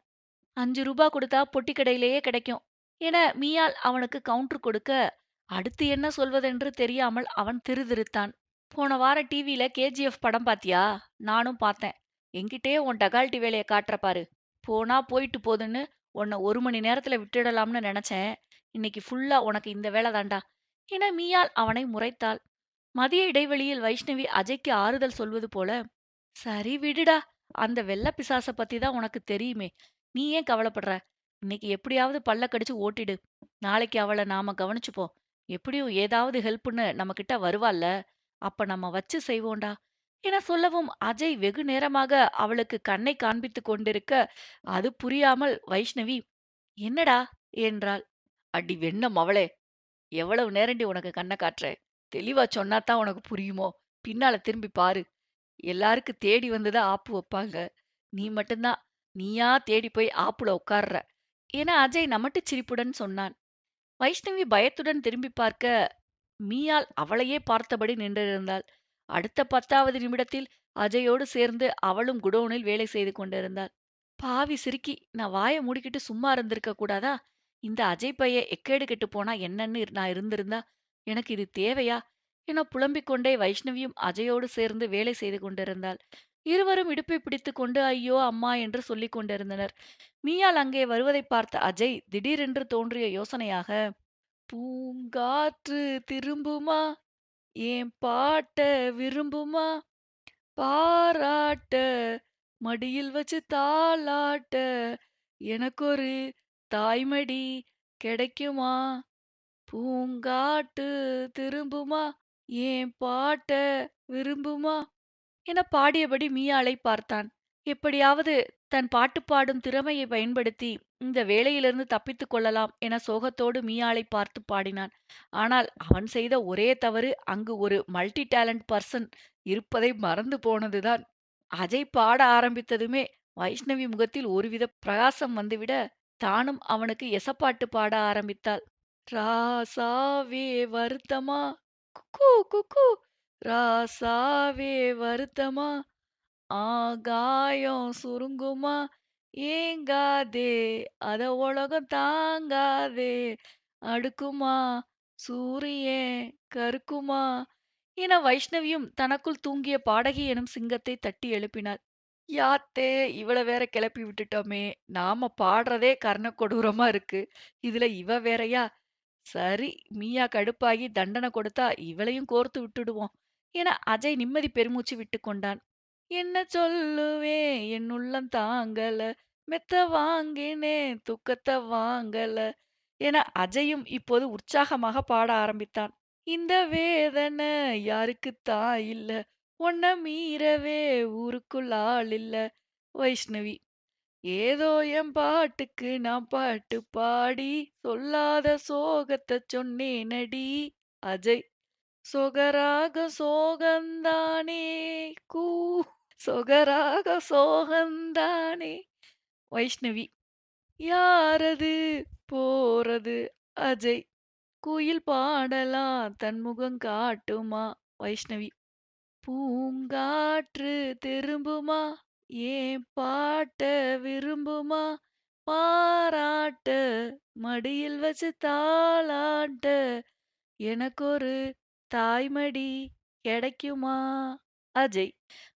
₹5 கொடுத்தா பொட்டி கடையிலேயே கிடைக்கும் என மீயாள் அவனுக்கு கவுண்டர் கொடுக்க, அடுத்து என்ன சொல்வதென்று தெரியாமல் அவன் திருதிருத்தான். போன வாரம் டிவியில கேஜிஎஃப் படம் பாத்தியா? நானும் பார்த்தேன். என்கிட்டயே உன் டகால்ட்டி வேலைய காட்டுற பாரு. போனா போயிட்டு போதுன்னு உன்னை 1 மணி நேரத்துல விட்டுடலாம்னு நினைச்சேன். இன்னைக்கு ஃபுல்லா உனக்கு இந்த வேலை தாண்டா என மீயாள் அவனை முறைத்தாள். மதிய இடைவெளியில் வைஷ்ணவி அஜய்க்கு ஆறுதல் சொல்வது போல, சரி விடுடா. அந்த வெள்ள பிசாச பத்தி தான் உனக்கு தெரியுமே. நீ ஏன் கவலைப்படுற? இன்னைக்கு எப்படியாவது பல்ல கடிச்சு ஓட்டிடு. நாளைக்கு அவள நாம கவனிச்சுப்போம். எப்படியும் ஏதாவது ஹெல்ப்ன்னு நம்மகிட்ட வருவாள்ல. அப்ப நம்ம வச்சு செய்வோண்டா. என சொல்லவும் அஜய் வெகு நேரமாக அவளுக்கு கண்ணை காண்பித்துக் கொண்டிருக்க, அது புரியாமல் வைஷ்ணவி, என்னடா? என்றாள். அடி வெண்ண மவளே! எவ்வளவு நேரண்டி உனக்கு கண்ண காட்டுறேன். தெளிவா சொன்னாத்தான் உனக்கு புரியுமோ? பின்னால திரும்பி பாரு. எல்லாருக்கு தேடி வந்து தான் ஆப்பு வப்பாங்க. நீ மட்டும்தான் நீயா தேடி போய் ஆப்புல உட்கார்ற என அஜய் நமட்டுச் சிரிப்புடன் சொன்னான். வைஷ்ணவி பயத்துடன் திரும்பி பார்க்க, மீயாள் அவளையே பார்த்தபடி நின்றிருந்தாள். அடுத்த 10வது நிமிடத்தில் அஜயோடு சேர்ந்து அவளும் குடோனில் வேலை செய்து கொண்டிருந்தாள். பாவி சிறுக்கி! நான் வாய மூடிக்கிட்டு சும்மா இருந்திருக்க கூடாதா? இந்த அஜய் பையன் எக்கேடு கெட்டுப் போனா என்னன்னு நான் இருந்திருந்தா எனக்கு இது தேவையா? என புலம்பிக் கொண்டே வைஷ்ணவியும் அஜயோடு சேர்ந்து வேலை செய்து கொண்டிருந்தாள். இருவரும் இடுப்பை பிடித்துக் கொண்டு ஐயோ அம்மா என்று சொல்லிக் கொண்டிருந்தனர். மீயாள் அங்கே வருவதைப் பார்த்த அஜய் திடீரென்று தோன்றிய யோசனையாக, பூங்காற்று திரும்புமா? ஏன் பாட்ட விரும்புமா? பாராட்ட மடியில் வச்சு தாலாட்ட எனக்கொரு தாய்மடி கிடைக்குமா? பூங்காட்டு திரும்புமா? ஏன் பாட்ட விரும்புமா? என பாடியபடி மீயாளை பார்த்தான். எப்படியாவது தன் பாட்டு பாடும் திறமையை பயன்படுத்தி இந்த வேலையிலிருந்து தப்பித்துக் கொள்ளலாம் என சோகத்தோடு மீயாளை பார்த்து பாடினான். ஆனால் அவன் செய்த ஒரே தவறு அங்கு ஒரு மல்டி டேலண்ட் பர்சன் இருப்பதை மறந்து போனதுதான். அஜய் பாட ஆரம்பித்ததுமே வைஷ்ணவி முகத்தில் ஒருவித பிரகாசம் வந்துவிட, தானும் அவனுக்கு எசப்பாட்டு பாட ஆரம்பித்தாள். ராசாவே வருத்தமா? குக்கூ குக்கூ. ராசாவே வருத்தமா? ஆகாயம் சுருங்குமா? ஏங்காதே, அத உலகம் தாங்காதே. அடுக்குமா? சூரியன் கருக்குமா? என வைஷ்ணவியும் தனக்குள் தூங்கிய பாடகி எனும் சிங்கத்தை தட்டி எழுப்பினாள். யாத்தே! இவள வேற கிளப்பி விட்டுட்டோமே! நாம பாடுறதே கர்ண கொடூரமா இருக்கு. இதுல இவ வேறயா? சரி, மீயா கடுப்பாகி தண்டனை கொடுத்தா இவளையும் கோர்த்து விட்டுடுவோம் என அஜய் நிம்மதி பெருமூச்சு விட்டுக்கொண்டான். என்ன சொல்லுவேன் என் உள்ளம் தாங்கல, மெத்த வாங்கினேன் தூக்கத்த வாங்கல என அஜயும் இப்போது உற்சாகமாக பாட ஆரம்பித்தான். இந்த வேதனை யாருக்குத்தான் இல்ல, உன்னை மீறவே ஊருக்குள் ஆள் இல்ல. வைஷ்ணவி, ஏதோ என் பாட்டுக்கு நான் பாட்டு பாடி சொல்லாத சோகத்தை சொன்னேனடி. அஜய், சொகராக சோகந்தானே கூ, சொகராக சோகந்தானே. வைஷ்ணவி, யாரது போறது? அஜய், குயில் பாடலாம் தன் முகம் காட்டுமா? வைஷ்ணவி, பூங்காற்று திரும்புமா? ஏன் பாட்ட விரும்புமா? பாராட்ட மடியில் வச்சு தாலாட்ட எனக்கொரு தாய்மடி கிடைக்குமா? அஜய்,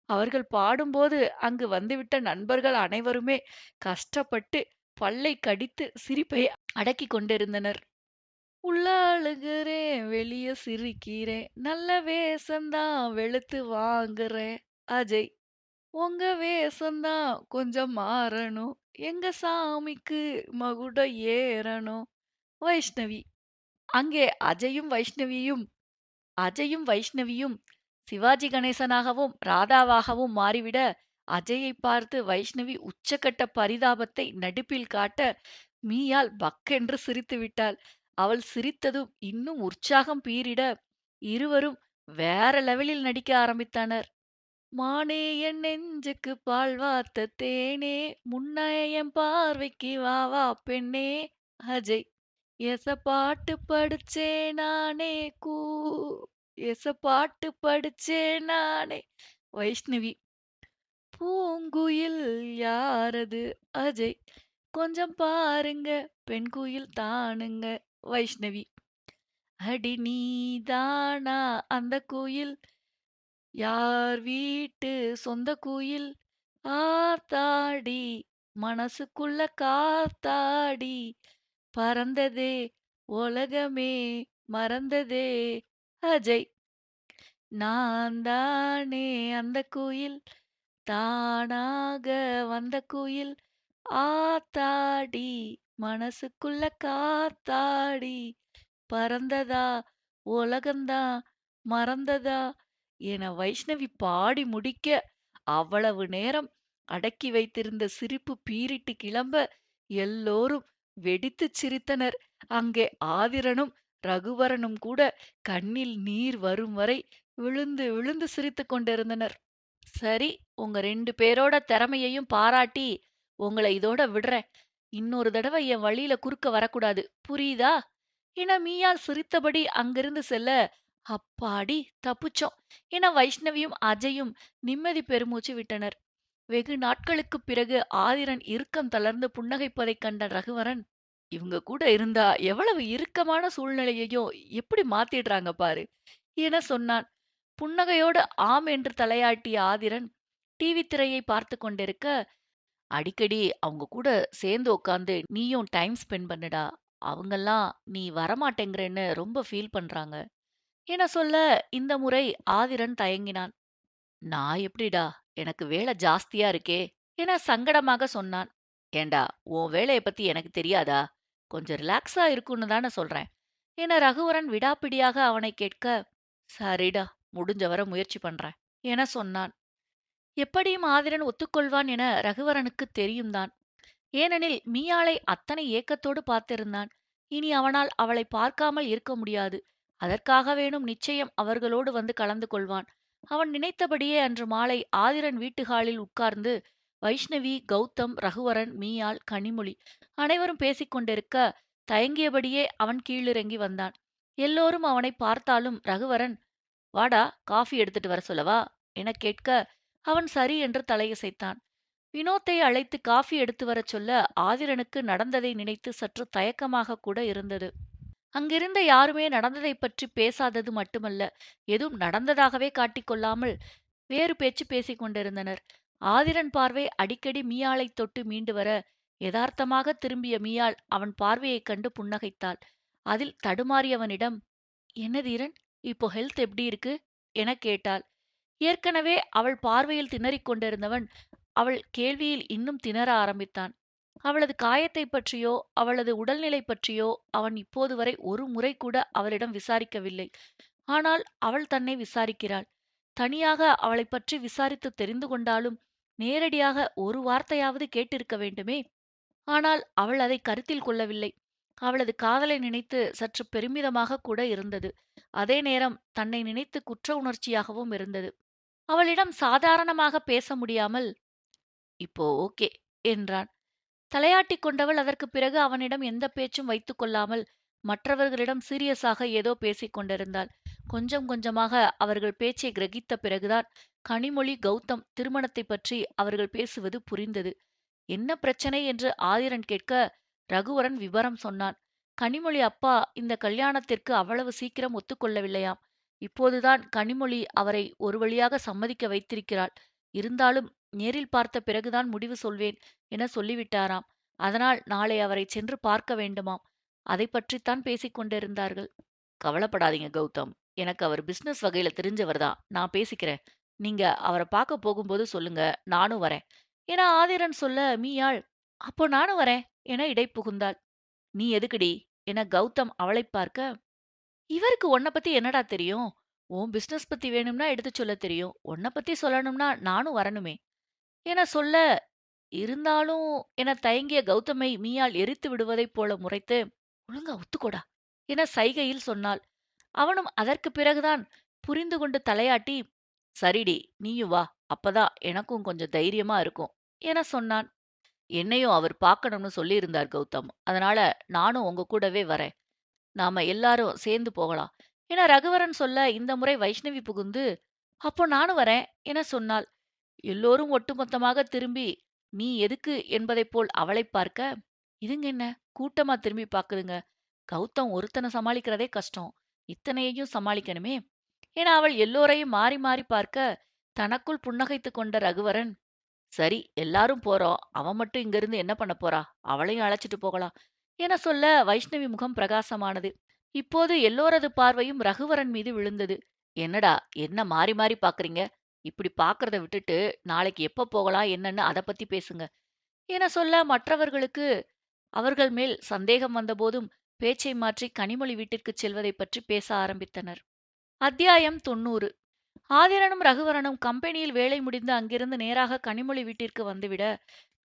அவர்கள் பாடும்போது அங்கு வந்துவிட்ட நண்பர்கள் அனைவருமே கஷ்டப்பட்டு பல்லை கடித்து சிரிப்பை அடக்கிக் கொண்டிருந்தனர். உள்ள அழுகுறேன், வெளிய சிரிக்கிறேன், நல்ல வேஷந்தான் வெளுத்து வாங்குறேன். அஜய், உங்க வேஷந்தான் கொஞ்சம் மாறணும், எங்க சாமிக்கு மகுடம் ஏறணும். வைஷ்ணவி, அங்கே அஜயும் வைஷ்ணவியும் சிவாஜி கணேசனாகவும் ராதாவாகவும் மாறிவிட அஜயை பார்த்து வைஷ்ணவி உச்சக்கட்ட பரிதாபத்தை நடிப்பில் காட்ட மீயாள் பக்கென்று சிரித்து விட்டாள். அவள் சிரித்ததும் இன்னும் உற்சாகம் பீறிட இருவரும் வேற லெவலில் நடிக்க ஆரம்பித்தனர். மானே என் நெஞ்சுக்கு பால் வார்த்த தேனே, முன்ன என் பார்வைக்கு வா வா பெண்ணே. அஜய். எசப்பாட்டு படிச்சேன் நானே கூ எசப்பாட்டு படிச்சேன் நானே. வைஷ்ணவி. பூங்குயில் யாரது? அஜய். கொஞ்சம் பாருங்க, பெண் குயில் தானுங்க. வைஷ்ணவி. அடி நீதானா அந்த குயில், யார் வீட்டு சொந்த குயில், ஆத்தாடி மனசுக்குள்ள காத்தாடி, பறந்ததே உலகமே மறந்ததே. அஜய். நான் தானே அந்த குயில், தானாக வந்த குயில், ஆத்தாடி மனசுக்குள்ள காத்தாடி, பறந்ததா உலகந்தான் மறந்ததா என வைஷ்ணவி பாடி முடிக்க அவ்வளவு நேரம் அடக்கி வைத்திருந்த சிரிப்பு பீறிட்டு கிளம்ப எல்லோரும் வெடித்துச் சிரித்தனர். அங்கே ஆதிரனும் ரகுவரனும் கூட கண்ணில் நீர் வரும் வரை விழுந்து விழுந்து சிரித்துக் கொண்டிருந்தனர். சரி, உங்க 2 பேரோட திறமையையும் பாராட்டி உங்கள இதோட விடுறேன். இன்னொரு தடவ என் வழியில குறுக்க வரக்கூடாது. புரியுதா? என மீயாள் சிரித்தபடி அங்கிருந்து செல்ல, அப்பாடி தப்பிச்சோம் என வைஷ்ணவியும் அஜயும் நிம்மதி பெருமூச்சு விட்டனர். வெகு நாட்களுக்குப் பிறகு ஆதிரன் இறுக்கம் தளர்ந்து புன்னகைப்பதைக் கண்ட ரகுவரன், இவங்க கூட இருந்தா எவ்வளவு இறுக்கமான சூழ்நிலையையும் எப்படி மாத்திடுறாங்க பாரு என சொன்னான். புன்னகையோடு ஆம் என்று தலையாட்டிய ஆதிரன் டிவி திரையை பார்த்து கொண்டிருக்க, அடிக்கடி அவங்க கூட சேர்ந்து உட்காந்து நீயும் டைம் ஸ்பெண்ட் பண்ணுடா. அவங்கெல்லாம் நீ வரமாட்டேங்கிறேன்னு ரொம்ப ஃபீல் பண்றாங்க என சொல்ல, இந்த முறை ஆதிரன் தயங்கினான். நான் எப்படிடா, எனக்கு வேலை ஜாஸ்தியா இருக்கே என சங்கடமாக சொன்னான். ஏண்டா, உன் வேலைய பத்தி எனக்கு தெரியாதா? கொஞ்சம் ரிலாக்ஸா இருக்குன்னு தானே சொல்றேன் என ரகுவரன் விடாப்பிடியாக அவனை கேட்க, சரிடா, முடிஞ்ச வர முயற்சி பண்றேன் என சொன்னான். எப்படியும் ஆதிரன் ஒத்துக்கொள்வான் என ரகுவரனுக்குத் தெரியும் தான். ஏனெனில் மீயாளை அத்தனை ஏக்கத்தோடு பார்த்திருந்தான். இனி அவனால் அவளை பார்க்காமல் இருக்க முடியாது. அதற்காகவேனும் நிச்சயம் அவர்களோடு வந்து கலந்து கொள்வான். அவன் நினைத்தபடியே அன்று மாலை ஆதிரன் வீட்டு ஹாலில் உட்கார்ந்து வைஷ்ணவி, கௌதம், ரகுவரன், மீயாள், கனிமொழி அனைவரும் பேசிக் கொண்டிருக்க தயங்கியபடியே அவன் கீழிறங்கி வந்தான். எல்லோரும் அவனை பார்த்தாலும் ரகுவரன், வாடா, காஃபி எடுத்துட்டு வர சொல்லவா எனக் கேட்க அவன் சரி என்று தலையசைத்தான். வினோத்தை அழைத்து காஃபி எடுத்து வரச் சொல்ல ஆதிரனுக்கு நடந்ததை நினைத்து சற்று தயக்கமாக கூட இருந்தது. அங்கிருந்த யாருமே நடந்ததைப் பற்றி பேசாதது மட்டுமல்ல, எதுவும் நடந்ததாகவே காட்டிக்கொள்ளாமல் வேறு பேச்சு பேசிக் கொண்டிருந்தனர். ஆதிரன் பார்வை அடிக்கடி மீயாளைத் தொட்டு மீண்டு வர, யதார்த்தமாக திரும்பிய மீயாள் அவன் பார்வையைக் கண்டு புன்னகைத்தாள். அதில் தடுமாறியவனிடம், என்ன தீரன், இப்போ ஹெல்த் எப்படி இருக்கு எனக் கேட்டாள். ஏற்கனவே அவள் பார்வையில் திணறிக் கொண்டிருந்தவன் அவள் கேள்வியில் இன்னும் திணற ஆரம்பித்தான். அவளது காயத்தைப் பற்றியோ அவளது உடல்நிலை பற்றியோ அவன் இப்போது வரை ஒரு முறை கூட அவளிடம் விசாரிக்கவில்லை. ஆனால் அவள் தன்னை விசாரிக்கிறாள். தனியாக அவளைப் பற்றி விசாரித்து தெரிந்து கொண்டாலும் நேரடியாக ஒரு வார்த்தையாவது கேட்டிருக்க வேண்டுமே. ஆனால் அவள் அதை கருத்தில் கொள்ளவில்லை. அவளது காதலை நினைத்து சற்று பெருமிதமாக கூட இருந்தது. அதே நேரம் தன்னை நினைத்து குற்ற உணர்ச்சியாகவும் இருந்தது. அவளிடம் சாதாரணமாக பேச முடியாமல், இப்போ ஓகே என்றான். தலையாட்டிக் கொண்டவள் அதற்குப் பிறகு அவனிடம் எந்த பேச்சும் வைத்துக் கொள்ளாமல் மற்றவர்களிடம் சீரியஸாக ஏதோ பேசிக் கொண்டிருந்தாள். கொஞ்சம் கொஞ்சமாக அவர்கள் பேச்சை கிரகித்த பிறகுதான் கனிமொழி, கௌதம் திருமணத்தைப் பற்றி அவர்கள் பேசுவது புரிந்தது. என்ன பிரச்சனை என்று ஆதிரன் கேட்க ரகுவரன் விபரம் சொன்னான். கனிமொழி அப்பா இந்த கல்யாணத்திற்கு அவ்வளவு சீக்கிரம் ஒத்துக்கொள்ளவில்லையாம். இப்போதுதான் கனிமொழி அவரை ஒரு வழியாக சம்மதிக்க வைத்திருக்கிறாள். இருந்தாலும் நேரில் பார்த்த பிறகுதான் முடிவு சொல்வேன் என சொல்லிவிட்டாராம். அதனால் நாளை அவரைச் சென்று பார்க்க வேண்டுமாம். அதைப் பற்றித்தான் பேசிக் கொண்டிருந்தார்கள். கவலைப்படாதீங்க கௌதம். எனக்கு அவர் பிசினஸ் வகையில தெரிஞ்சவர்தான். நான் பேசிக்கிறேன். நீங்க அவரை பார்க்க போகும்போது சொல்லுங்க. நானும் வரேன் என ஆதிரன் சொல்ல மீயாள், அப்போ நானும் வரேன் என இடை புகுந்தாள். நீ எதுக்குடி என கௌதம் அவளைப் பார்க்க, இவருக்கு உன்னை பத்தி என்னடா தெரியும்? உன் பிசினஸ் பத்தி வேணும்னா எடுத்துச் சொல்லத் தெரியும். உன்ன பத்தி சொல்லணும்னா நானும் வரணுமே என சொல்ல, இருந்தாலும் என தயங்கிய கௌதமை மீயாள் எரித்து விடுவதைப் போல முறைத்து, "ஒழுங்கா ஒத்துக்கோடா" என சைகையில் சொன்னாள். அவனும் அதற்குப் பிறகுதான் புரிந்து கொண்டு தலையாட்டி, "சரிடி, நீயும் வா. அப்பதான் எனக்கும் கொஞ்சம் தைரியமா இருக்கும்" என சொன்னான். என்னையும் அவர் பார்க்கணும்னு சொல்லியிருந்தார் கௌதம். அதனால நானும் உங்க கூடவே வரேன். நாம எல்லாரும் சேர்ந்து போகலாம் என ரகுவரன் சொல்ல, இந்த முறை வைஷ்ணவி புகுந்து, "அப்போ நானும் வரேன்" என சொன்னாள். எல்லோரும் ஒட்டுமொத்தமாக திரும்பி, "நீ எதுக்கு?" என்பதைப் போல் அவளைப் பார்க்க, "இதுங்க என்ன கூட்டமா திரும்பி பாக்குதுங்க. கௌதம் ஒருத்தன சமாளிக்கிறதே கஷ்டம். இத்தனையையும் சமாளிக்கணுமே!" என அவள் எல்லோரையும் மாறி மாறி பார்க்க, தனக்குள் புன்னகைத்துக் கொண்ட ரகுவரன், "சரி, எல்லாரும் போறோம். அவ மட்டும் இங்கிருந்து என்ன பண்ணப் போறா? அவளையும் அழைச்சிட்டு போகலாம்" என சொல்ல வைஷ்ணவி முகம் பிரகாசமானது. இப்போது எல்லோரது பார்வையும் ரகுவரன் மீது விழுந்தது. "என்னடா, என்ன மாறி மாறி பாக்குறீங்க? இப்படி பாக்குறத விட்டுட்டு நாளைக்கு எப்ப போகலாம் என்னன்னு அத பத்தி பேசுங்க" என சொல்ல மற்றவர்களுக்கு அவர்கள் மேல் சந்தேகம் வந்தபோதும் பேச்சை மாற்றி கனிமொழி வீட்டிற்குச் செல்வதைப் பற்றி பேச ஆரம்பித்தனர். அத்தியாயம் 90. ஆதிரனும் ரகுவரனும் கம்பெனியில் வேலை முடிந்து அங்கிருந்து நேராக கனிமொழி வீட்டிற்கு வந்துவிட,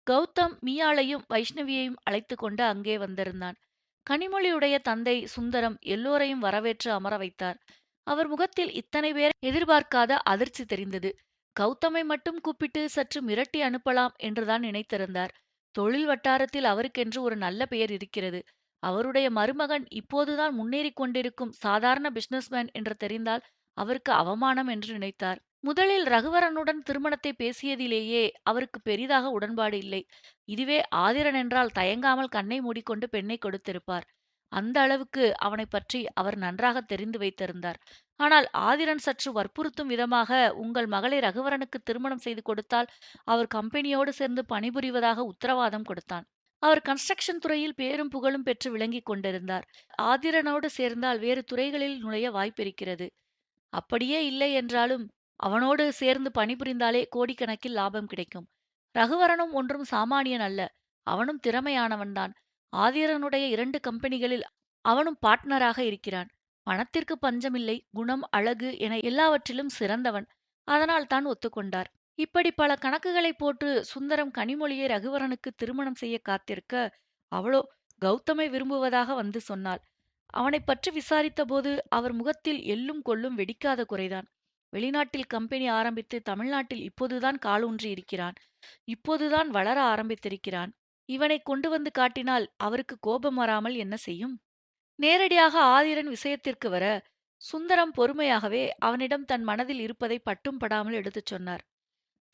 கௌதம் மீயாளையும் வைஷ்ணவியையும் அழைத்துக் கொண்டு அங்கே வந்திருந்தான். கனிமொழியுடைய தந்தை சுந்தரம் எல்லோரையும் வரவேற்று அமர வைத்தார். அவர் முகத்தில் இத்தனை பேரை எதிர்பார்க்காத அதிர்ச்சி தெரிந்தது. கௌதமை மட்டும் கூப்பிட்டு சற்று மிரட்டி அனுப்பலாம் என்றுதான் நினைத்திருந்தார். தொழில் வட்டாரத்தில் அவருக்கென்று ஒரு நல்ல பெயர் இருக்கிறது. அவருடைய மருமகன் இப்போதுதான் முன்னேறிக் கொண்டிருக்கும் சாதாரண பிசினஸ்மேன் என்று தெரிந்தால் அவருக்கு அவமானம் என்று நினைத்தார். முதலில் ரகுவரனுடன் திருமணத்தை பேசியதிலேயே அவருக்கு பெரிதாக உடன்பாடு இல்லை. இதுவே ஆதிரன் என்றால் தயங்காமல் கண்ணை மூடிக்கொண்டு பெண்ணை கொடுத்திருப்பார். அந்த அளவுக்கு அவனைப் பற்றி அவர் நன்றாக தெரிந்து வைத்திருந்தார். ஆனால் ஆதிரன் சற்று வற்புறுத்தும் விதமாக, உங்கள் மகளை ரகுவரனுக்கு திருமணம் செய்து கொடுத்தால் அவர் கம்பெனியோடு சேர்ந்து பணிபுரிவதாக உத்தரவாதம் கொடுத்தான். அவர் கன்ஸ்ட்ரக்ஷன் துறையில் பேரும் புகழும் பெற்று விளங்கிக் கொண்டிருந்தார். ஆதிரனோடு சேர்ந்தால் வேறு துறைகளில் நுழைய வாய்ப்பிருக்கிறது. அப்படியே இல்லை என்றாலும் அவனோடு சேர்ந்து பணிபுரிந்தாலே கோடிக்கணக்கில் லாபம் கிடைக்கும். ரகுவரனும் ஒன்றும் சாமானியன் அல்ல. அவனும் திறமையானவன்தான். ஆதிரனுடைய 2 கம்பெனிகளில் அவனும் பார்ட்னராக இருக்கிறான். பணத்திற்கு பஞ்சமில்லை. குணம், அழகு என எல்லாவற்றிலும் சிறந்தவன். அதனால் தான் ஒத்துக்கொண்டார். இப்படி பல கணக்குகளை போட்டு சுந்தரம் கனிமொழியை ரகுவரனுக்கு திருமணம் செய்ய காத்திருக்க, அவளோ கௌதமை விரும்புவதாக வந்து சொன்னாள். அவனைப் பற்றி விசாரித்தபோது அவர் முகத்தில் எள்ளும் கொள்ளும் வெடிக்காத குறைதான். வெளிநாட்டில் கம்பெனி ஆரம்பித்து தமிழ்நாட்டில் இப்போதுதான் காலூன்றி இருக்கிறான். இப்போதுதான் வளர ஆரம்பித்திருக்கிறான். இவனை கொண்டு வந்து காட்டினால் அவருக்கு கோபம் வராமல் என்ன செய்யும்? நேரடியாக ஆதிரன் விஷயத்திற்கு வர, சுந்தரம் பொறுமையாகவே அவனிடம் தன் மனதில் இருப்பதை பட்டும் படாமல் எடுத்துச் சொன்னார்.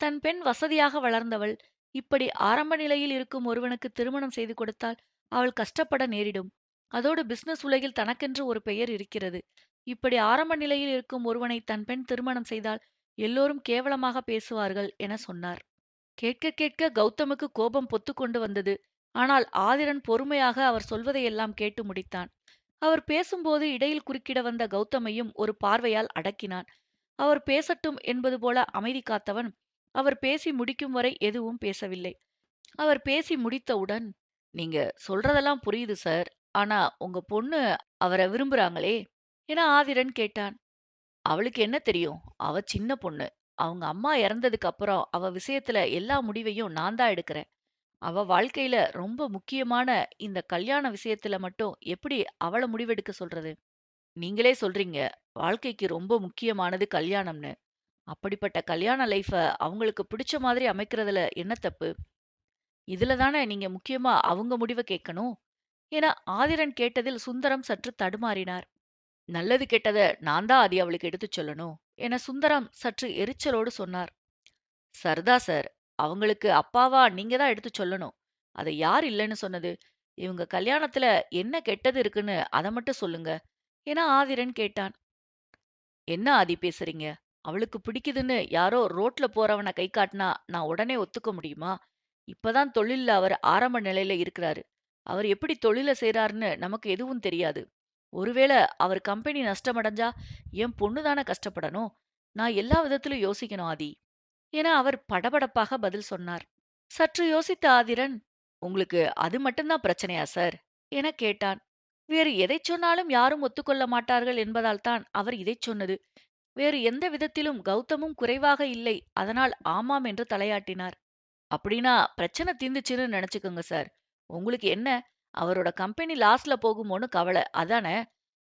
தன் பெண் வசதியாக வளர்ந்தவள். இப்படி ஆரம்ப நிலையில் இருக்கும் ஒருவனுக்கு திருமணம் செய்து கொடுத்தால் அவள் கஷ்டப்பட நேரிடும். அதோடு பிசினஸ் உலகில் தனக்கென்று ஒரு பெயர் இருக்கிறது. இப்படி ஆரம்ப நிலையில் இருக்கும் ஒருவனை தன் பெண் திருமணம் செய்தால் எல்லோரும் கேவலமாக பேசுவார்கள் என சொன்னார். கேட்க கேட்க கௌதமுக்கு கோபம் பொத்துக்கொண்டு வந்தது. ஆனால் ஆதிரன் பொறுமையாக அவர் சொல்வதையெல்லாம் கேட்டு முடித்தான். அவர் பேசும்போது இடையில் குறுக்கிட வந்த கௌதமையும் ஒரு பார்வையால் அடக்கினான். அவர் பேசட்டும் என்பது போல அமைதி காத்தவன், அவர் பேசி முடிக்கும் வரை எதுவும் பேசவில்லை. அவர் பேசி முடித்தவுடன், "நீங்க சொல்றதெல்லாம் புரியுது சார். ஆனா உங்க பொண்ணு அவர விரும்புறாங்களே?" என ஆதிரன் கேட்டான். "அவளுக்கு என்ன தெரியும்? அவ சின்ன பொண்ணு. அவங்க அம்மா இறந்ததுக்கு அப்புறம் அவ விஷயத்துல எல்லா முடிவையும் நான் தான் எடுக்கிறேன். அவ வாழ்க்கையில ரொம்ப முக்கியமான இந்த கல்யாண விஷயத்துல மட்டும் எப்படி அவள முடிவெடுக்க சொல்றது? நீங்களே சொல்றீங்க, வாழ்க்கைக்கு ரொம்ப முக்கியமானது கல்யாணம்னு. அப்படிப்பட்ட கல்யாண லைஃப அவங்களுக்கு பிடிச்ச மாதிரி அமைக்கிறதுல என்ன தப்பு? இதுல தானே நீங்க முக்கியமா அவங்க முடிவ கேட்கணும்." என ஆதிரன் கேட்டதில் சுந்தரம் சற்று தடுமாறினார். "நல்லது கெட்டத நான் தான் ஆதி அவளுக்கு எடுத்துச் சொல்லணும்" என சுந்தரம் சற்று எரிச்சலோடு சொன்னார். "சர்தா சார், அவங்களுக்கு அப்பாவா நீங்க தான் எடுத்துச் சொல்லணும். அத யார் இல்லன்னு சொன்னது? இவங்க கல்யாணத்துல என்ன கெட்டது இருக்குன்னு அத மட்டும் சொல்லுங்க" என ஆதிரன் கேட்டான். "என்ன ஆதி பேசுறீங்க? அவளுக்கு பிடிக்குதுன்னு யாரோ ரோட்ல போறவன கை காட்டினா நான் உடனே ஒத்துக்க முடியுமா? இப்பதான் தொழில்ல அவர் ஆரம்ப நிலையில இருக்கிறாரு. அவர் எப்படி தொழில செய்றாருன்னு நமக்கு எதுவும் தெரியாது. ஒருவேள அவர் கம்பெனி நஷ்டமடைஞ்சா என் பொண்ணு தானே கஷ்டப்படணும். நான் எல்லா விதத்திலும் யோசிக்கணும் ஆதி" என அவர் படபடப்பாக பதில் சொன்னார். சற்று யோசித்த ஆதிரன், "உங்களுக்கு அது மட்டும்தான் பிரச்சனையா சார்?" என கேட்டான். வேறு எதைச் சொன்னாலும் யாரும் ஒத்துக்கொள்ள மாட்டார்கள் என்பதால் தான் அவர் இதைச் சொன்னது. வேறு எந்த விதத்திலும் கௌதமும் குறைவாக இல்லை. அதனால் ஆமாம் என்று தலையாட்டினார். அப்படின்னா பிரச்சனை தீந்துச்சுன்னு நினைச்சுக்கோங்க சார். உங்களுக்கு என்ன? அவரோட கம்பெனி லாஸ்ல போகுமோன்னு கவலை. அதானே?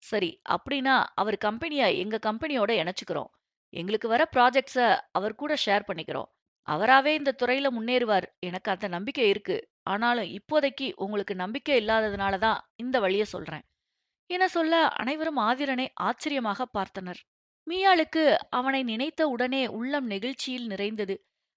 சரி. அப்படின்னா அவர் கம்பெனிய எங்க கம்பெனியோட இணைச்சுக்கிறோம். எங்களுக்கு வர ப்ராஜெக்ட்ஸ அவர் கூட ஷேர் பண்ணிக்கிறோம். அவராவே இந்த துறையில முன்னேறுவார். எனக்கு அந்த நம்பிக்கை இருக்கு. ஆனாலும் இப்போதைக்கு உங்களுக்கு நம்பிக்கை இல்லாததுனால தான் இந்த வழிய சொல்றேன். என சொல்ல அனைவரும் ஆதிரனை ஆச்சரியமாக பார்த்தனர். மீயாளுக்கு அவனை நினைத்த உடனே உள்ளம் நெகிழ்ச்சியில் நிறைந்தது.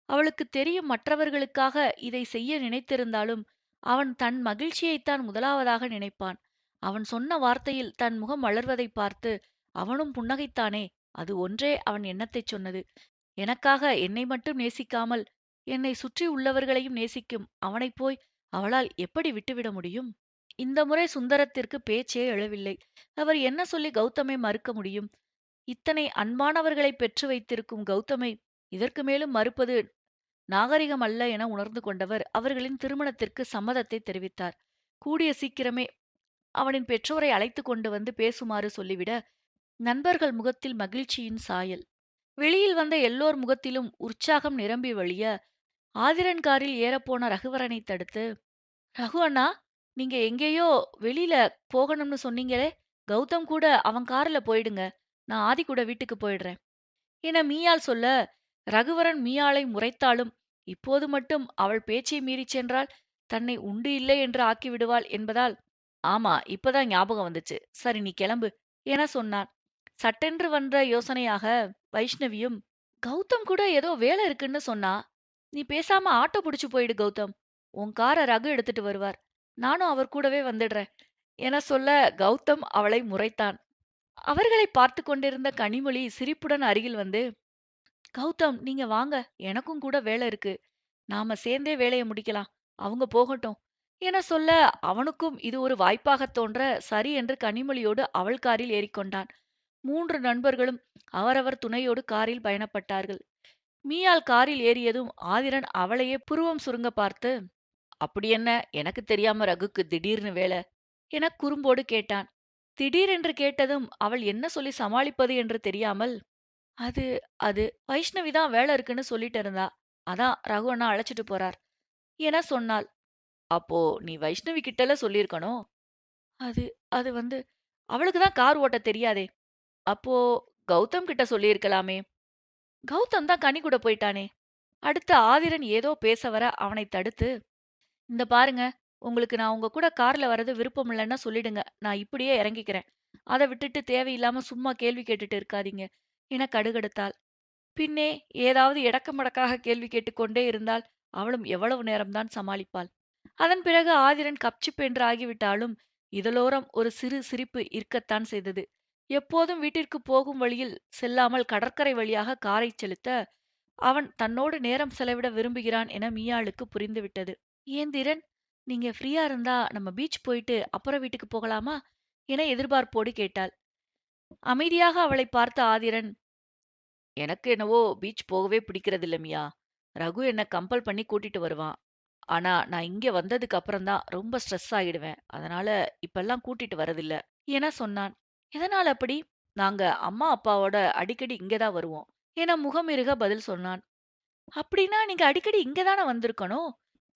அவளுக்கு தெரியும் மற்றவர்களுக்காக இதை செய்ய நினைத்திருந்தாலும் அவன் தன் மகிழ்ச்சியைத்தான் முதலாவதாக நினைப்பான். அவன் சொன்ன வார்த்தையில் தன் முகம் மலர்வதைப் பார்த்து அவனும் புன்னகைத்தானே. அது ஒன்றே அவன் எண்ணத்தைச் சொன்னது. எனக்காக என்னை மட்டும் நேசிக்காமல் என்னை சுற்றி உள்ளவர்களையும் நேசிக்கும் அவனைப் போய் அவளால் எப்படி விட்டுவிட முடியும்? இந்த முறை சுந்தரத்திற்கு பேச்சே எழவில்லை. அவர் என்ன சொல்லி கௌதமை மறுக்க முடியும்? இத்தனை அன்பானவர்களை பெற்று வைத்திருக்கும் கௌதமை இதற்கு மேலும் மறுப்பது நாகரிகம் அல்ல என உணர்ந்து கொண்டவர் அவர்களின் திருமணத்திற்கு சம்மதத்தை தெரிவித்தார். கூடிய சீக்கிரமே அவனின் பெற்றோரை அழைத்து கொண்டு வந்து பேசுமாறு சொல்லிவிட நண்பர்கள் முகத்தில் மகிழ்ச்சியின் சாயல். வெளியில் வந்த எல்லோர் முகத்திலும் உற்சாகம் நிரம்பி வழிய ஆதிரன் காரில் ஏறப்போன ரகுவரனை தடுத்து, "ரகு அண்ணா, நீங்க எங்கேயோ வெளியில போகணும்னு சொன்னீங்களே, கௌதம் கூட அவன் கார்ல போயிடுங்க. நான் ஆதி கூட வீட்டுக்கு போயிடுறேன்" என மீயாள் சொல்ல, ரகுவரன் மீயாளை முறைத்தாலும் இப்போது மட்டும் அவள் பேச்சை மீறிச் சென்றால் தன்னை உண்டு இல்லை என்று ஆக்கிவிடுவாள் என்பதால், "ஆமா, இப்பதான் ஞாபகம் வந்துச்சு. சரி நீ கிளம்பு" என சொன்னான். சட்டென்று வந்த யோசனையாக வைஷ்ணவியும், "கௌதம் கூட ஏதோ வேலை இருக்குன்னு சொன்னா. நீ பேசாம ஆட்டோ புடிச்சு போயிடு கௌதம். உன் கார ரகு எடுத்துட்டு வருவார். நானும் அவர் கூடவே வந்துடுறேன்" என சொல்ல கௌதம் அவளை முறைத்தான். அவர்களை பார்த்து கொண்டிருந்த கனிமொழி சிரிப்புடன் அருகில் வந்து, "கௌதம், நீங்க வாங்க. எனக்கும் கூட வேலை இருக்கு. நாம சேர்ந்தே வேலைய முடிக்கலாம். அவங்க போகட்டும்" என சொல்ல அவனுக்கும் இது ஒரு வாய்ப்பாகத் தோன்ற சரி என்று கனிமொழியோடு அவள் காரில் ஏறிக்கொண்டான். 3 நண்பர்களும் அவரவர் துணையோடு காரில் பயணப்பட்டார்கள். மீயாள் காரில் ஏறியதும் ஆதிரன் அவளையே புருவம் சுருங்க பார்த்து, "அப்படி என்ன எனக்கு தெரியாம ரகுக்கு திடீர்னு வேலை?" என குறும்போடு கேட்டான். திடீரென்று கேட்டதும் அவள் என்ன சொல்லி சமாளிப்பது என்று தெரியாமல், "அது அது வைஷ்ணவி தான் வேலை இருக்குன்னு சொல்லிட்டு இருந்தா. அதான் ரகு அண்ணா அழைச்சிட்டு போறார்" என சொன்னாள். "அப்போ நீ வைஷ்ணவி கிட்டல சொல்லியிருக்கணும்." "அது அது வந்து அவளுக்கு தான் கார் ஓட்டத் தெரியாதே." "அப்போ கௌதம் கிட்ட சொல்லியிருக்கலாமே." "கௌதம் தான் கனி கூட போயிட்டானே." அடுத்து ஆதிரன் ஏதோ பேச வர அவனைத் தடுத்து, "இந்த பாருங்க, உங்களுக்கு நான் உங்க கூட கார்ல வர்றது விருப்பம் இல்லைன்னா சொல்லிடுங்க. நான் இப்படியே இறங்கிக்கிறேன். அத விட்டுட்டு தேவையில்லாம சும்மா கேள்வி கேட்டுட்டு இருக்காதீங்க" என கடுகடுத்தாள். பின்னே ஏதாவது எடக்கமடக்காக கேள்வி கேட்டுக்கொண்டே இருந்தால் அவளும் எவ்வளவு நேரம்தான் சமாளிப்பாள்? அதன் பிறகு ஆதிரன் கப்சிப் என்று ஆகிவிட்டாலும் இதழோரம் ஒரு சிறு சிரிப்பு இருக்கத்தான் செய்தது. எப்போதும் வீட்டிற்கு போகும் வழியில் செல்லாமல் கடற்கரை வழியாக காரைச் செலுத்த அவன் தன்னோடு நேரம் செலவிட விரும்புகிறான் என மீயாளுக்கு புரிந்துவிட்டது. "ஏன் தீரன், நீங்க ஃப்ரீயா இருந்தா நம்ம பீச் போயிட்டு அப்புறம் வீட்டுக்கு போகலாமா?" என எதிர்பார்ப்போடு கேட்டாள். அமைதியாக அவளை பார்த்த ஆதிரன், "எனக்கு என்னவோ பீச் போகவே பிடிக்கிறதில்ல மியா. ரகு என்ன கம்பல் பண்ணி கூட்டிட்டு வருவான். ஆனா நான் இங்க வந்ததுக்கு அப்புறம் தான் ரொம்ப ஸ்ட்ரெஸ் ஆகிடுவேன். அதனால இப்பல்லாம் கூட்டிட்டு வரதில்ல" என சொன்னான். "எதனால அப்படி?" "நாங்க அம்மா அப்பாவோட அடிக்கடி இங்க தான் வருவோம்" என முகமிருக பதில் சொன்னான். "அப்படின்னா நீங்க அடிக்கடி இங்க தான வந்திருக்கணும்.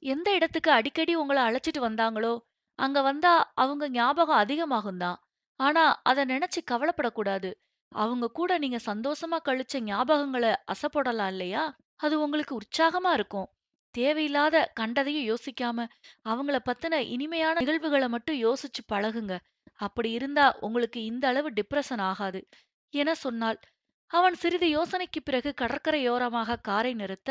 எந்த இடத்துக்கு அடிக்கடி உங்கள அழைச்சிட்டு வந்தாங்களோ, அங்க வந்தா அவங்க ஞாபகம் அதிகமாகும் தான். ஆனா அத நினைச்சு கவலைப்படக்கூடாது. அவங்க கூட நீங்க சந்தோஷமா கழிச்ச ஞாபகங்கள அசைபோடலாம் இல்லையா? அது உங்களுக்கு உற்சாகமா இருக்கும். தேவையில்லாத கண்டதையும் யோசிக்காம, அவங்கள பத்தின இனிமையான நிகழ்வுகள மட்டும் யோசிச்சு பழகுங்க. அப்படி இருந்தா உங்களுக்கு இந்த அளவு டிப்ரஷன் ஆகாது" என சொன்னாள். அவன் சிறிது யோசனைக்குப் பிறகு கடற்கரையோரமாக காரை நிறுத்த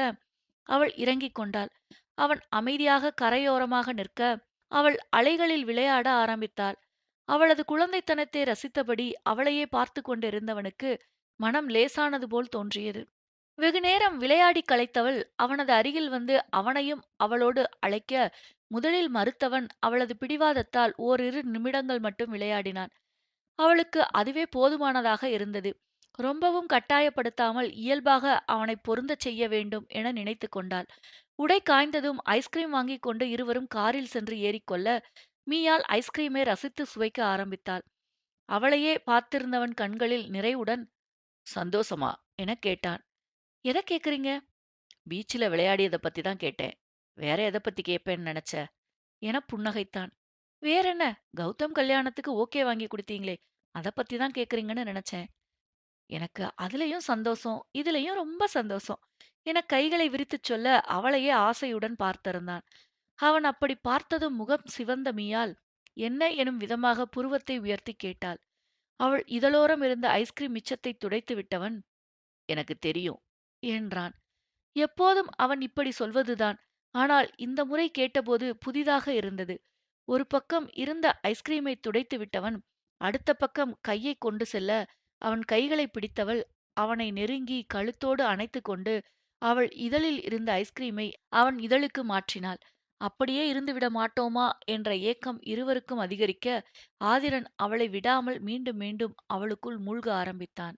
அவள் இறங்கிக் கொண்டாள். அவன் அமைதியாக கரையோரமாக நிற்க அவள் அலைகளில் விளையாட ஆரம்பித்தாள். அவளது குழந்தைத்தனத்தை ரசித்தபடி அவளையே பார்த்து கொண்டிருந்தவனுக்கு மனம் லேசானது போல் தோன்றியது. வெகுநேரம் விளையாடிக் களைத்தவள் அவனது அருகில் வந்து அவனையும் அவளோடு அழைக்க முதலில் மறுத்தவன் அவளது பிடிவாதத்தால் ஓரிரு நிமிடங்கள் மட்டும் விளையாடினான். அவளுக்கு அதுவே போதுமானதாக இருந்தது. ரொம்பவும் கட்டாயப்படுத்தாமல் இயல்பாக அவனைப் பொருந்தச் செய்ய வேண்டும் என நினைத்துக் கொண்டாள். உடை காய்ந்ததும் ஐஸ்கிரீம் வாங்கிக் கொண்டு இருவரும் காரில் சென்று ஏறிக்கொள்ள மீயாள் ஐஸ்கிரீமை ரசித்து சுவைக்க ஆரம்பித்தாள். அவளையே பார்த்திருந்தவன் கண்களில் நிறைவுடன், சந்தோஷமா? எனக் கேட்டான். எத கேக்குறீங்க? பீச்சுல விளையாடியத பத்தி தான் கேட்டேன். வேற எத பத்தி கேட்பேன்னு நெனச்ச? எனப் புன்னகைத்தான். வேறென்ன? கௌதம் கல்யாணத்துக்கு ஓகே வாங்கி குடுத்தீங்களே! அத பத்தி தான் கேக்குறீங்கன்னு நெனச்சேன். எனக்கு அதுலயும் சந்தோஷம், இதுலயும் ரொம்ப சந்தோஷம். எனக் கைகளை விரித்துச் சொல்ல, அவளையே ஆசையுடன் பார்த்திருந்தான். அவன் அப்படிப் பார்த்ததும் முகம் சிவந்த மீயால், என்ன எனும் விதமாக புருவத்தை உயர்த்திக் கேட்டாள். அவள் இதழோரம் இருந்த ஐஸ்கிரீம் மிச்சத்தைத் துடைத்து விட்டவன், "எனக்குத் தெரியும்" என்றான். எப்போதும் அவன் இப்படி சொல்வதுதான். ஆனால் இந்த முறை கேட்டபோது புதிதாக இருந்தது. ஒரு பக்கம் இருந்த ஐஸ்கிரீமை துடைத்து விட்டவன், அடுத்த பக்கம் கையைக் கொண்டு செல்ல, அவன் கைகளைப் பிடித்தவள், அவனை நெருங்கி கழுத்தோடு அணைத்துக் கொண்டு, அவள் இதழில் இருந்த ஐஸ்கிரீமை அவன் இதழுக்கு மாற்றினாள். அப்படியே இருந்துவிட மாட்டோமா என்ற ஏக்கம் இருவருக்கும் அதிகரிக்க, ஆதிரன் அவளை விடாமல் மீண்டும் மீண்டும் அவளுக்குள் மூழ்க ஆரம்பித்தான்.